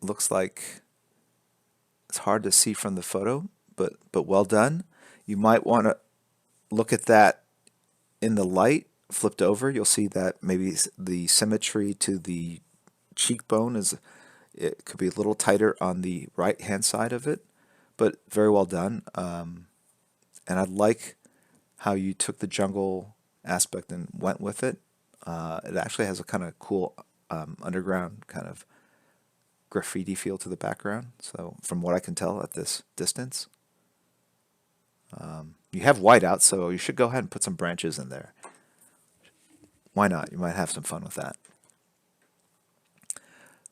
Looks like it's hard to see from the photo, but well done. You might want to look at that in the light, flipped over. You'll see that maybe the symmetry to the cheekbone it could be a little tighter on the right hand side of it, but very well done. And I like how you took the jungle aspect and went with it. It actually has a kind of cool underground kind of graffiti feel to the background. So from what I can tell at this distance, you have white out, so you should go ahead and put some branches in there. Why not? You might have some fun with that.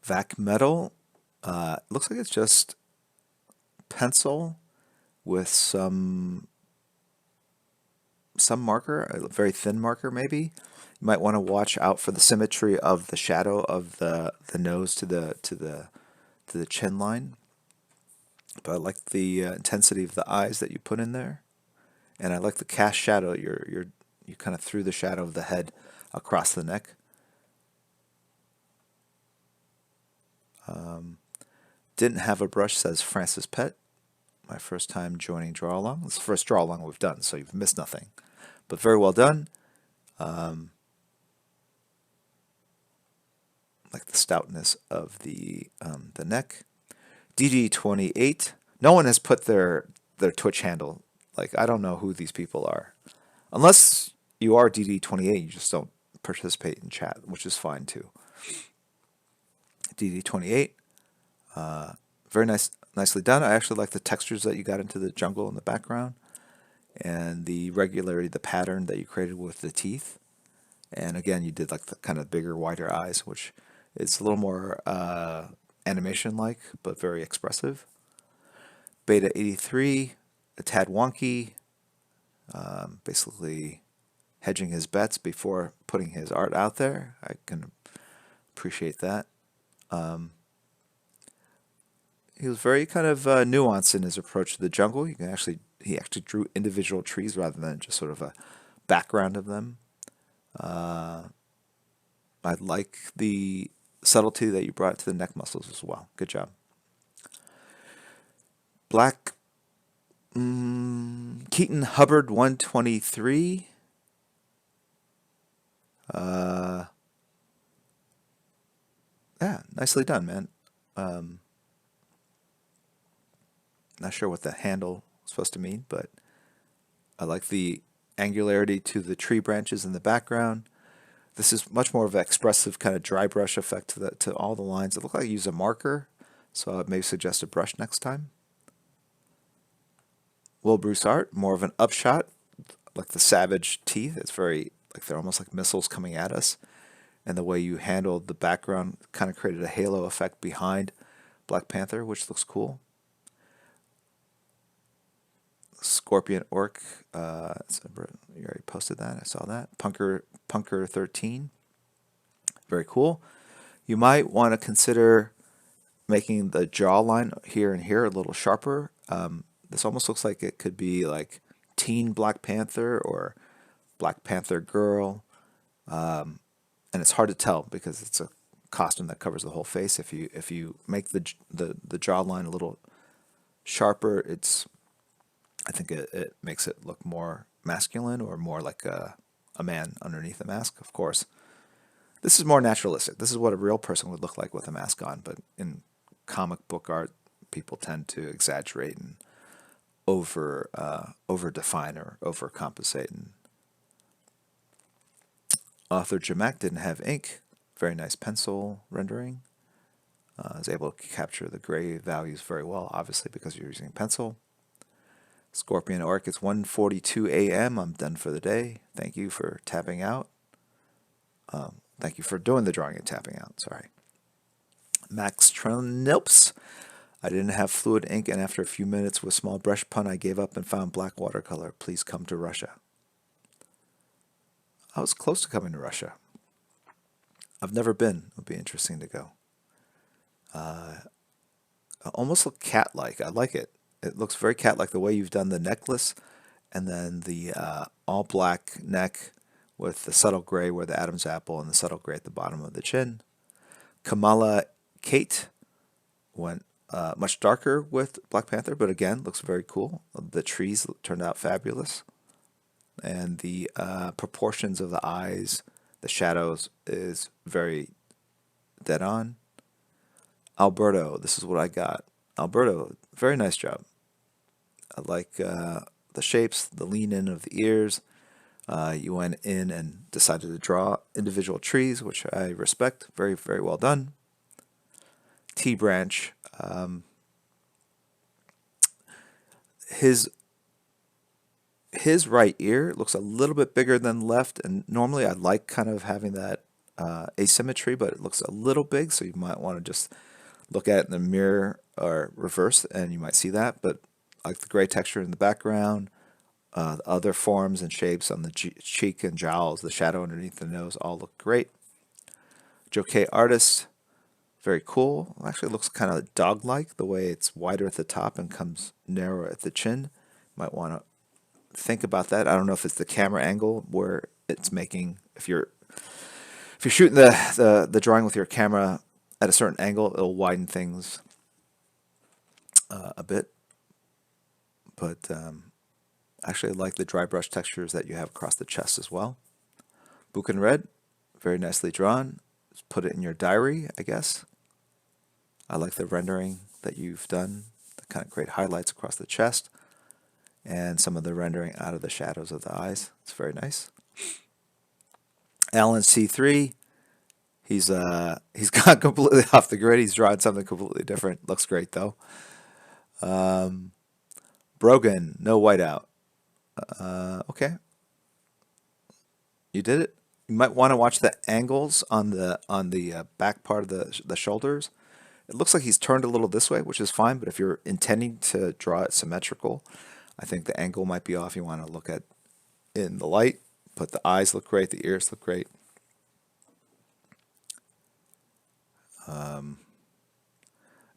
Vac metal. Looks like it's just pencil with some marker, a very thin marker maybe. You might want to watch out for the symmetry of the shadow of the nose to the chin line. But I like the intensity of the eyes that you put in there, and I like the cast shadow. You kind of threw the shadow of the head across the neck. Didn't have a brush, says Francis Pett. My first time joining Draw Along. It's the first Draw Along we've done, so you've missed nothing. But very well done. Like the stoutness of the neck. DD28. No one has put their Twitch handle. Like, I don't know who these people are. Unless you are DD28, you just don't participate in chat, which is fine too. DD28. Very nicely done. I actually like the textures that you got into the jungle in the background, and the regularity, the pattern that you created with the teeth. And again, you did like the kind of bigger, wider eyes, which is a little more animation-like, but very expressive. Beta 83, a tad wonky, basically hedging his bets before putting his art out there. I can appreciate that. He was very kind of nuanced in his approach to the jungle. He actually drew individual trees rather than just sort of a background of them. I like the subtlety that you brought to the neck muscles as well. Good job. Black Keaton Hubbard 123. Yeah, nicely done, man. Not sure what the handle is supposed to mean, but I like the angularity to the tree branches in the background. This is much more of an expressive kind of dry brush effect to all the lines. It looked like I used a marker, so I'd maybe suggest a brush next time. Will Bruce art, more of an upshot, like the savage teeth. It's very like they're almost like missiles coming at us. And the way you handled the background kind of created a halo effect behind Black Panther, which looks cool. Scorpion Orc, you already posted that. I saw that. Punker 13, very cool. You might want to consider making the jawline here and here a little sharper. This almost looks like it could be like teen Black Panther or Black Panther girl, and it's hard to tell because it's a costume that covers the whole face. If you make the jawline a little sharper, I think it makes it look more masculine or more like a man underneath the mask. Of course, this is more naturalistic. This is what a real person would look like with a mask on. But in comic book art, people tend to exaggerate and over define or overcompensate. And author Jamek didn't have ink. Very nice pencil rendering. I was able to capture the gray values very well, obviously because you're using pencil. Scorpion Orc, it's 1:42 a.m. I'm done for the day. Thank you for tapping out. Thank you for doing the drawing and tapping out. Sorry. Max Trenilps. I didn't have fluid ink, and after a few minutes with small brush pun, I gave up and found black watercolor. Please come to Russia. I was close to coming to Russia. I've never been. It would be interesting to go. Almost look cat-like. I like it. It looks very cat-like the way you've done the necklace, and then the all black neck with the subtle gray where the Adam's apple and the subtle gray at the bottom of the chin. Kamala Kate went much darker with Black Panther, but again, looks very cool. The trees turned out fabulous. And the proportions of the eyes, the shadows, is very dead on. Alberto, this is what I got. Alberto, very nice job. I like the shapes, the lean in of the ears. You went in and decided to draw individual trees, which I respect. Very, very well done. T Branch. His right ear looks a little bit bigger than left, and normally I like kind of having that asymmetry, but it looks a little big, so you might want to just look at it in the mirror or reverse, and you might see that. But I like the gray texture in the background, the other forms and shapes on the cheek and jowls, the shadow underneath the nose, all look great. Joke Artist, very cool. Actually, it looks kind of dog-like the way it's wider at the top and comes narrower at the chin. Might want to think about that. I don't know if it's the camera angle where it's making, if you're shooting the drawing with your camera at a certain angle, it'll widen things a bit. But actually, I like the dry brush textures that you have across the chest as well. Buchan Red, very nicely drawn. Just put it in your diary, I guess. I like the rendering that you've done, the kind of great highlights across the chest, and some of the rendering out of the shadows of the eyes. It's very nice. Alan C3, he's gone completely off the grid. He's drawn something completely different. Looks great though. Brogan, no whiteout. Okay, you did it. You might want to watch the angles on the back part of the shoulders. It looks like he's turned a little this way, which is fine. But if you're intending to draw it symmetrical, I think the angle might be off. You want to look at in the light, but the eyes look great, the ears look great.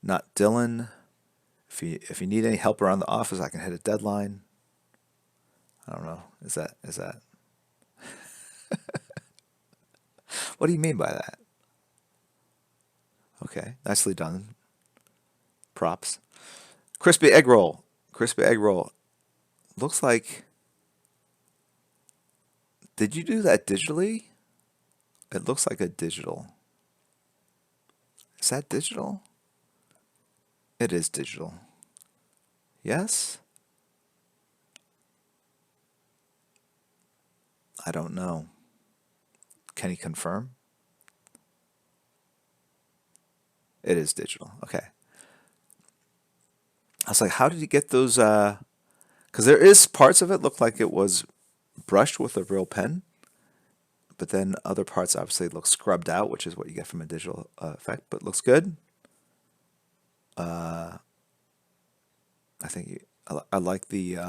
Not Dylan. If you need any help around the office, I can hit a deadline. I don't know. Is that? What do you mean by that? Okay, nicely done. Props. Crispy egg roll. Crispy egg roll. Looks like. Did you do that digitally? It looks like a digital. Is that digital? It is digital. Yes? I don't know. Can he confirm? It is digital. Okay. I was like, how did he get those? Because there is parts of it look like it was brushed with a real pen, but then other parts obviously look scrubbed out, which is what you get from a digital effect, but looks good. I think I like the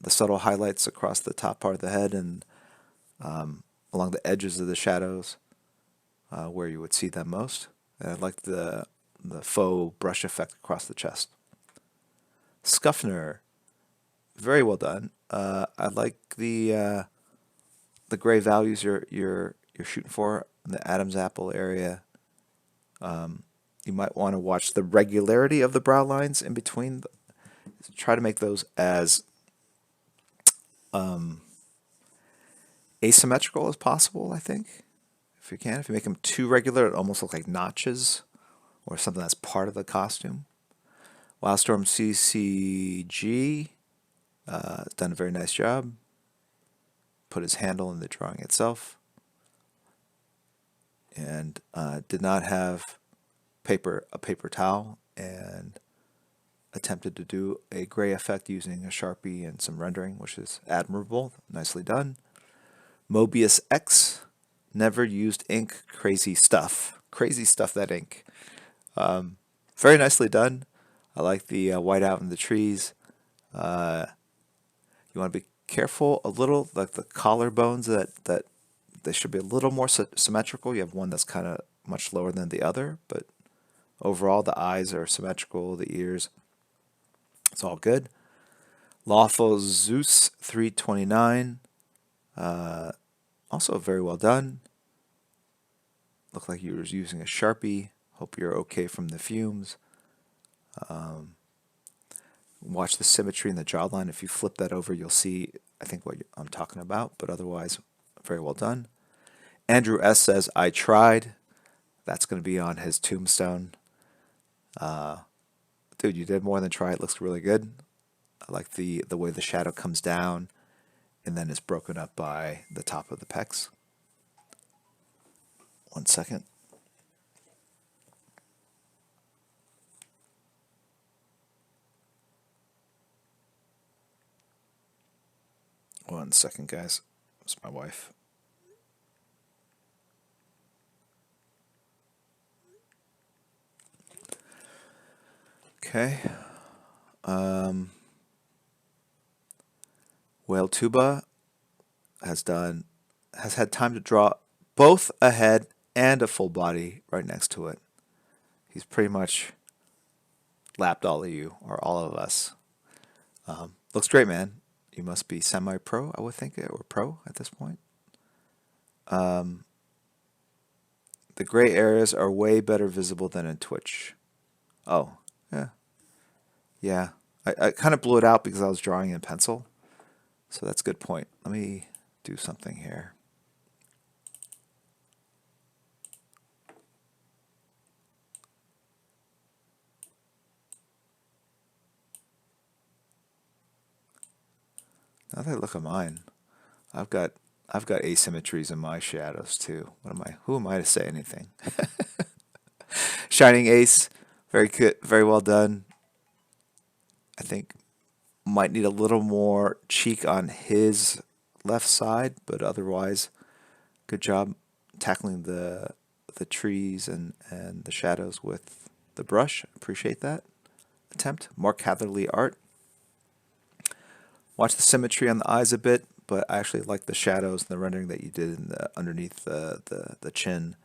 subtle highlights across the top part of the head and along the edges of the shadows where you would see them most. And I like the faux brush effect across the chest. Scuffner, very well done. I like the gray values you're shooting for in the Adam's apple area. You might want to watch the regularity of the brow lines in between. Try to make those as asymmetrical as possible, I think. If you can. If you make them too regular, it almost looks like notches or something that's part of the costume. Wildstorm CCG done a very nice job. Put his handle in the drawing itself. And did not have a paper towel, and attempted to do a gray effect using a Sharpie and some rendering, which is admirable. Nicely done. Mobius X, never used ink. Crazy stuff. Crazy stuff, that ink. Very nicely done. I like the whiteout in the trees. You want to be careful a little, like the collarbones that they should be a little more symmetrical. You have one that's kind of much lower than the other, but overall the eyes are symmetrical, the ears. It's all good. Lawful Zeus 329. Also very well done. Looked like you were using a Sharpie. Hope you're okay from the fumes. Watch the symmetry in the jawline. If you flip that over, you'll see, I think, what I'm talking about, but otherwise, very well done. Andrew S. says, I tried. That's going to be on his tombstone. Dude, you did more than try. It looks really good. I like the way the shadow comes down and then is broken up by the top of the pecs. 1 second. One second, guys. It's my wife. Okay. Whale Tuba has had time to draw both a head and a full body right next to it. He's pretty much lapped all of you, or all of us. Looks great, man. You must be semi-pro, I would think, or pro at this point. The gray areas are way better visible than in Twitch. Oh, yeah. Yeah. I kind of blew it out because I was drawing in pencil. So that's a good point. Let me do something here. Now that I look at mine, I've got asymmetries in my shadows too. Who am I to say anything? Shining Ace, very good, very well done. I think might need a little more cheek on his left side, but otherwise, good job tackling the trees and the shadows with the brush. Appreciate that attempt. Mark Hatherley art. Watch the symmetry on the eyes a bit, but I actually like the shadows and the rendering that you did in underneath the chin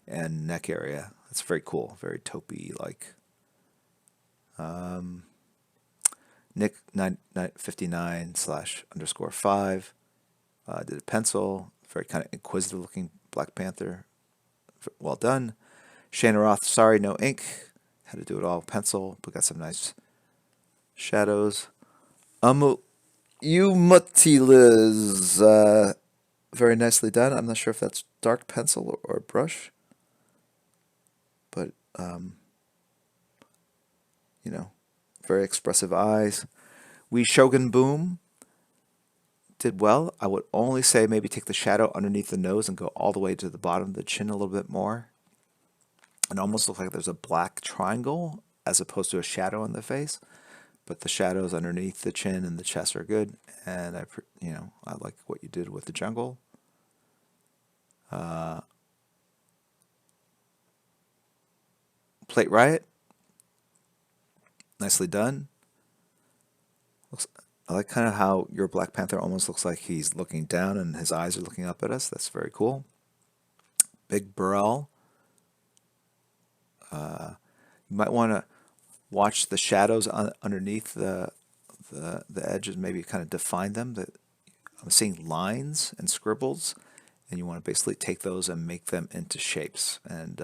and neck area. That's very cool, very taupey like. Nick 59/_5 did a pencil, very kind of inquisitive looking Black Panther. Well done. Shana Roth, sorry, no ink. Had to do it all pencil, but got some nice shadows. Umatilas, very nicely done. I'm not sure if that's dark pencil or brush, but very expressive eyes. We Shogun Boom did well. I would only say maybe take the shadow underneath the nose and go all the way to the bottom of the chin a little bit more. It almost looks like there's a black triangle as opposed to a shadow on the face. But the shadows underneath the chin and the chest are good, and I like what you did with the jungle. Plate Riot, nicely done. Looks, I like kind of how your Black Panther almost looks like he's looking down and his eyes are looking up at us. That's very cool. Big Burrell. You might want to watch the shadows underneath the edges, maybe kind of define them. I'm seeing lines and scribbles, and you want to basically take those and make them into shapes. And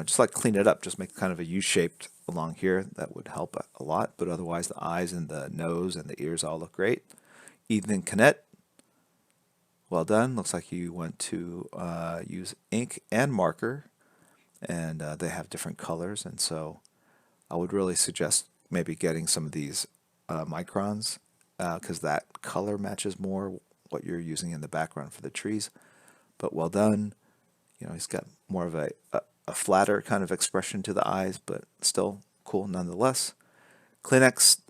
just like clean it up, just make kind of a U-shaped along here. That would help a lot. But otherwise, the eyes and the nose and the ears all look great. Ethan Canet, well done. Looks like you went to use ink and marker, and they have different colors. And so I would really suggest maybe getting some of these microns because that color matches more what you're using in the background for the trees. But well done. He's got more of a flatter kind of expression to the eyes, but still cool nonetheless. Kleenex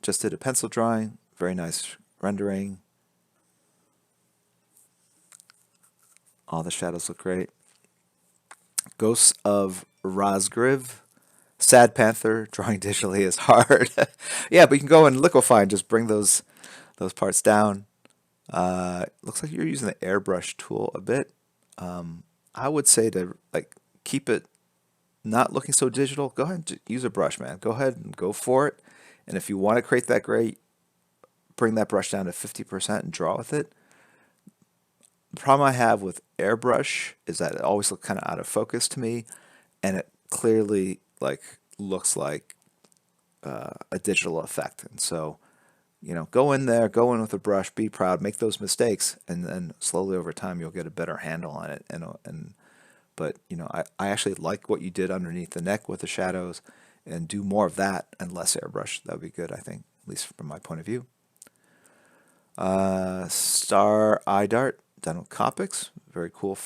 just did a pencil drawing. Very nice rendering. All the shadows look great. Ghosts of Razgriv. Sad Panther. Drawing digitally is hard. Yeah, but you can go and liquefy and just bring those parts down. Looks like you're using the airbrush tool a bit. I would say to keep it not looking so digital. Go ahead and use a brush, man. Go ahead and go for it. And if you want to create that gray, bring that brush down to 50% and draw with it. The problem I have with airbrush is that it always looks kind of out of focus to me, and it clearly looks like a digital effect. And so, go in there, go in with a brush, be proud, make those mistakes, and then slowly over time you'll get a better handle on it. But I actually like what you did underneath the neck with the shadows, and do more of that and less airbrush. That would be good, I think, at least from my point of view. Star Eye Dart done with Copics, very cool.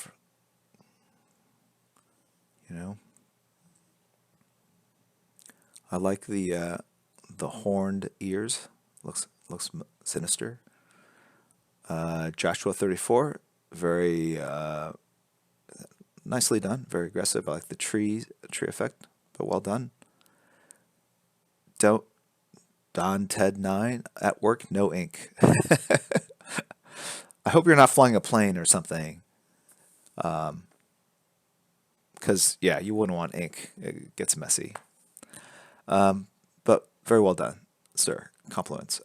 I like the horned ears. Looks sinister. Joshua 34, very nicely done, very aggressive. I like the tree effect, but well done. Don Ted 9 at work, no ink. I hope you're not flying a plane or something. Because, yeah, you wouldn't want ink. It gets messy. But very well done, sir. Compliments.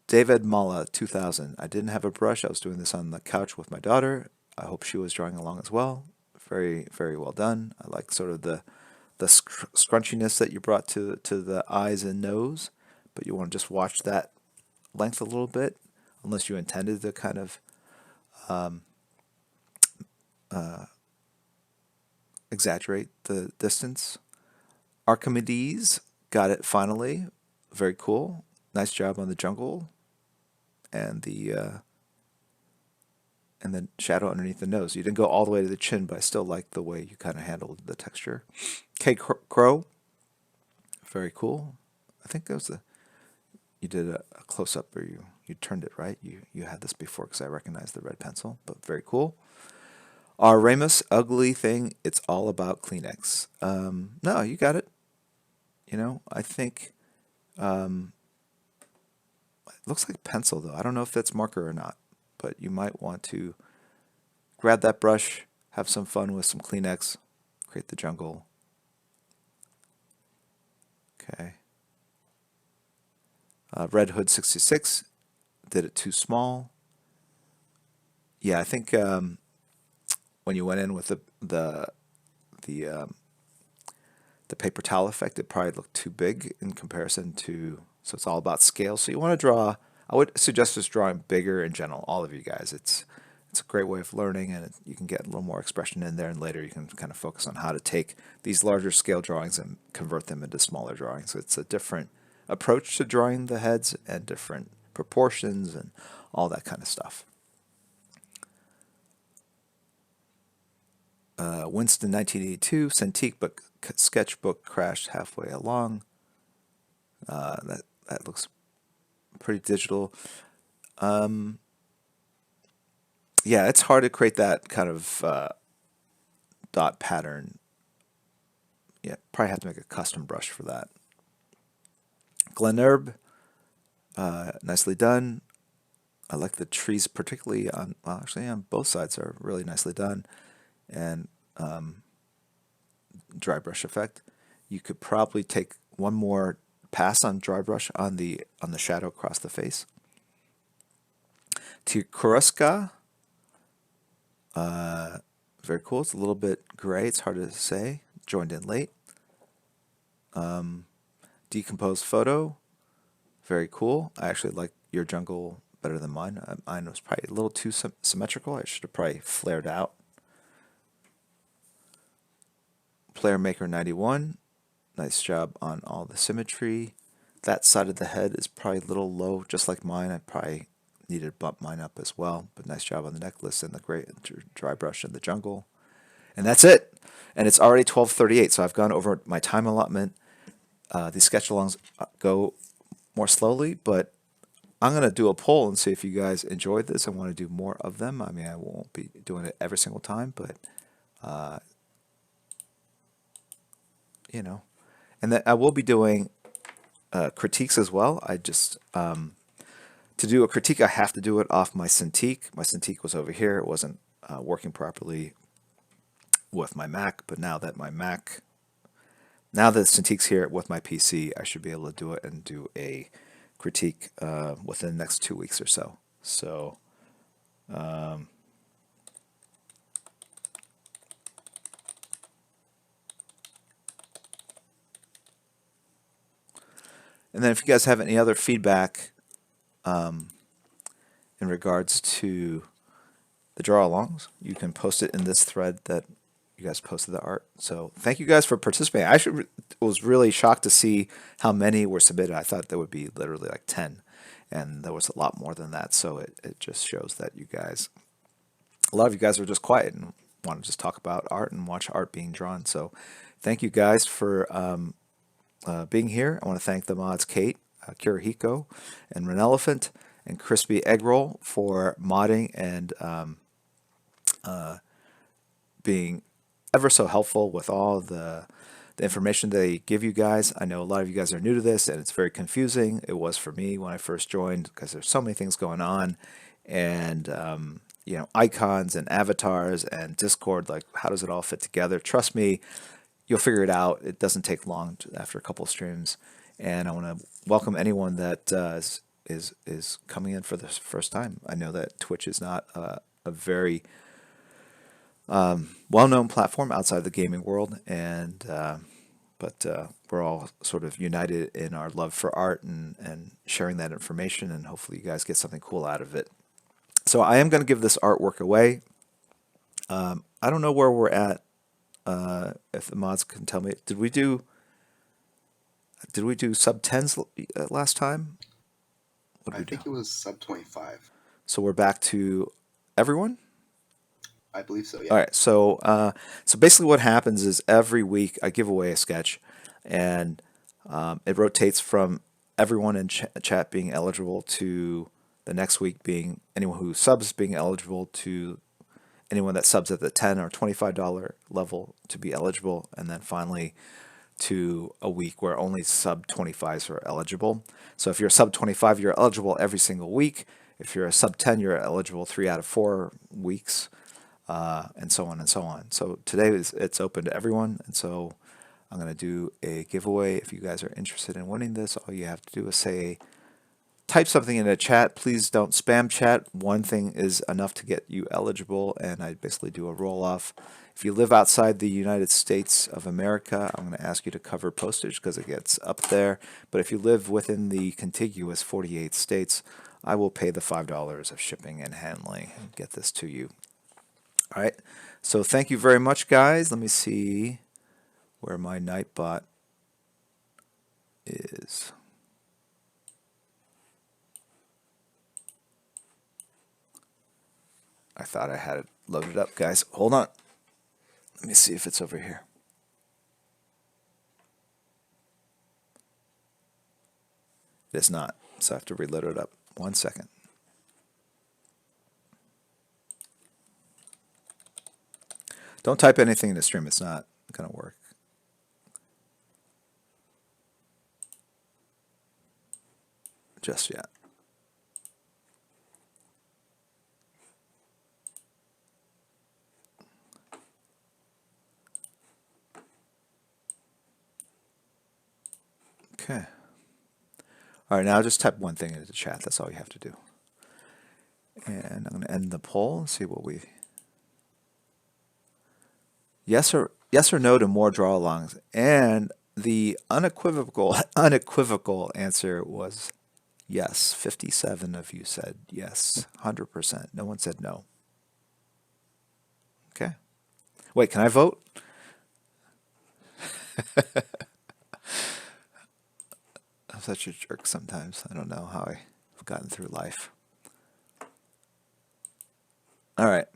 David Mala 2000. I didn't have a brush. I was doing this on the couch with my daughter. I hope she was drawing along as well. Very, very well done. I like sort of the scrunchiness that you brought to the eyes and nose, but you want to just watch that length a little bit, unless you intended to kind of exaggerate the distance. Archimedes got it finally. Very cool. Nice job on the jungle and the shadow underneath the nose. You didn't go all the way to the chin, but I still like the way you kind of handled the texture. K Crow, very cool. I think that was you did a close up, or you turned it right. You had this before because I recognized the red pencil, but very cool. R. Ramus, ugly thing. It's all about Kleenex. No, you got it. I think it looks like pencil though. I don't know if that's marker or not, but you might want to grab that brush, have some fun with some Kleenex, create the jungle. Okay. Red Hood 66 did it too small. Yeah, I think when you went in with the paper towel effect, it probably looked too big in comparison to. So it's all about scale. So you want to draw. I would suggest just drawing bigger in general. All of you guys, it's a great way of learning, and you can get a little more expression in there. And later you can kind of focus on how to take these larger scale drawings and convert them into smaller drawings. So it's a different approach to drawing the heads and different proportions and all that kind of stuff. Winston 1982, Cintiq book sketchbook crashed halfway along. That looks pretty digital. Yeah, it's hard to create that kind of dot pattern. Yeah, probably have to make a custom brush for that. Glenherb, nicely done. I like the trees, particularly on, well, actually on both sides are really nicely done. And dry brush effect. You could probably take one more pass on dry brush on the shadow across the face. Tikuruska, very cool. It's a little bit gray. It's hard to say. Joined in late. Decomposed photo, very cool. I actually like your jungle better than mine. Mine was probably a little too symmetrical. I should have probably flared out. Player Maker 91, nice job on all the symmetry. That side of the head is probably a little low, just like mine. I probably needed to bump mine up as well. But nice job on the necklace and the great dry brush in the jungle. And that's it. And it's already 12:38, so I've gone over my time allotment. These sketch-alongs go more slowly, but I'm going to do a poll and see if you guys enjoyed this and want to do more of them. I mean, I won't be doing it every single time, but, you know. And then I will be doing critiques as well. I just, to do a critique, I have to do it off my Cintiq. My Cintiq was over here. It wasn't working properly with my Mac, but now that Cintiq's here with my PC, I should be able to do it and do a critique within the next 2 weeks or so. So, and then if you guys have any other feedback in regards to the draw alongs, you can post it in this thread that you guys posted the art. So thank you guys for participating. I was really shocked to see how many were submitted. I thought there would be literally like 10, and there was a lot more than that. So it just shows that a lot of you guys are just quiet and want to just talk about art and watch art being drawn. So thank you guys for being here. I want to thank the mods Kate, Kirihiko, and Ren Elephant, and Crispy Egg Roll for modding and being ever so helpful with all the information they give you guys. I know a lot of you guys are new to this and it's very confusing. It was for me when I first joined because there's so many things going on, and icons and avatars and Discord, like how does it all fit together? Trust me, you'll figure it out. It doesn't take long after a couple of streams. And I want to welcome anyone that is coming in for the first time. I know that Twitch is not a very well-known platform outside the gaming world, and but we're all sort of united in our love for art and sharing that information, and hopefully you guys get something cool out of it. So I am going to give this artwork away. I don't know where we're at. If the mods can tell me, did we do sub 10s last time? What did I we do? think it was sub 25. So we're back to everyone? I believe so, yeah. All right, so basically what happens is every week I give away a sketch, and it rotates from everyone in chat being eligible to the next week being anyone who subs being eligible to anyone that subs at the $10 or $25 level to be eligible, and then finally to a week where only sub 25s are eligible. So if you're a sub 25, you're eligible every single week. If you're a sub 10, you're eligible 3 out of 4 weeks. And so on and so on. So today it's open to everyone, and so I'm going to do a giveaway. If you guys are interested in winning this, all you have to do is type something in the chat. Please don't spam chat. One thing is enough to get you eligible, and I basically do a roll-off. If you live outside the United States of America, I'm going to ask you to cover postage because it gets up there. But if you live within the contiguous 48 states, I will pay the $5 of shipping and handling and get this to you. All right, so thank you very much, guys. Let me see where my Nightbot is. I thought I had it loaded up, guys. Hold on. Let me see if it's over here. It is not, so I have to reload it up. 1 second. Don't type anything in the stream. It's not going to work just yet. Okay. All right, now just type one thing into the chat. That's all you have to do. And I'm going to end the poll and see what we... Yes or no to more draw-alongs. And the unequivocal answer was yes. 57 of you said yes. 100%. No one said no. Okay. Wait, can I vote? I'm such a jerk sometimes. I don't know how I've gotten through life. All right.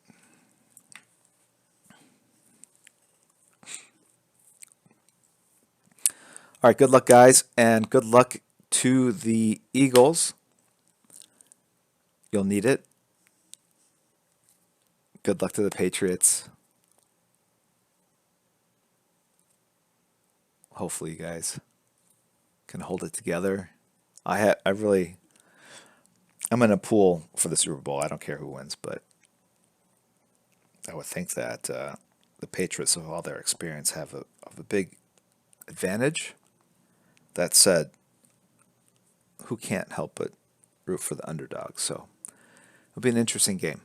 All right, good luck, guys, and good luck to the Eagles. You'll need it. Good luck to the Patriots. Hopefully, you guys can hold it together. I'm in a pool for the Super Bowl. I don't care who wins, but I would think that the Patriots, with all their experience, have a big advantage. That said, who can't help but root for the underdog? So it'll be an interesting game.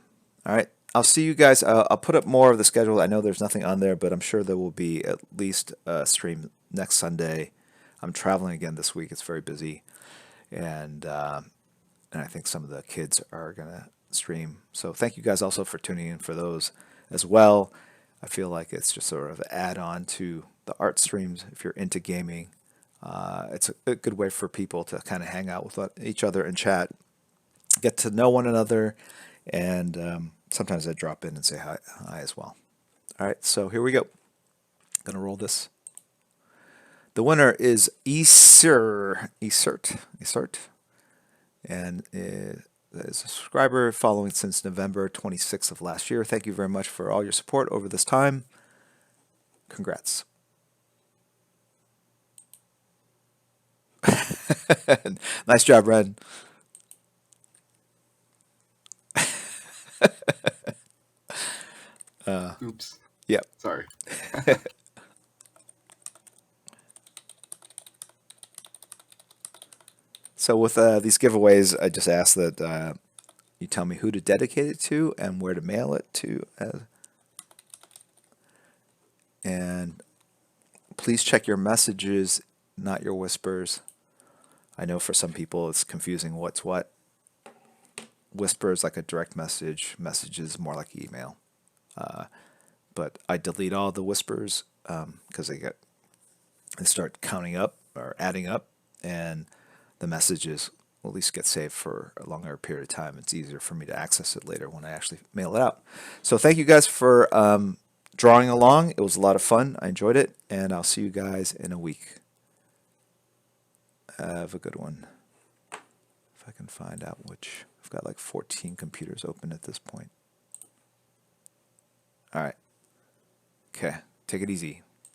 All right. I'll see you guys. I'll put up more of the schedule. I know there's nothing on there, but I'm sure there will be at least a stream next Sunday. I'm traveling again this week. It's very busy. And I think some of the kids are going to stream. So thank you guys also for tuning in for those as well. I feel like it's just sort of an add-on to the art streams if you're into gaming. It's a good way for people to kind of hang out with each other and chat, get to know one another, and sometimes I drop in and say hi as well. All right, so here we go. Gonna roll this. The winner is Esert, and is a subscriber following since November 26th of last year. Thank you very much for all your support over this time. Congrats. Nice job, Red. Oops. Yep. Sorry. So with these giveaways, I just ask that you tell me who to dedicate it to and where to mail it to. And please check your messages, not your whispers. I know for some people it's confusing what's what. Whisper is like a direct message. Messages more like email. But I delete all the whispers because they start counting up or adding up, and the messages will at least get saved for a longer period of time. It's easier for me to access it later when I actually mail it out. So thank you guys for drawing along. It was a lot of fun. I enjoyed it, and I'll see you guys in a week. Have a good one. If I can find out which. I've got like 14 computers open at this point. All right. Okay. Take it easy.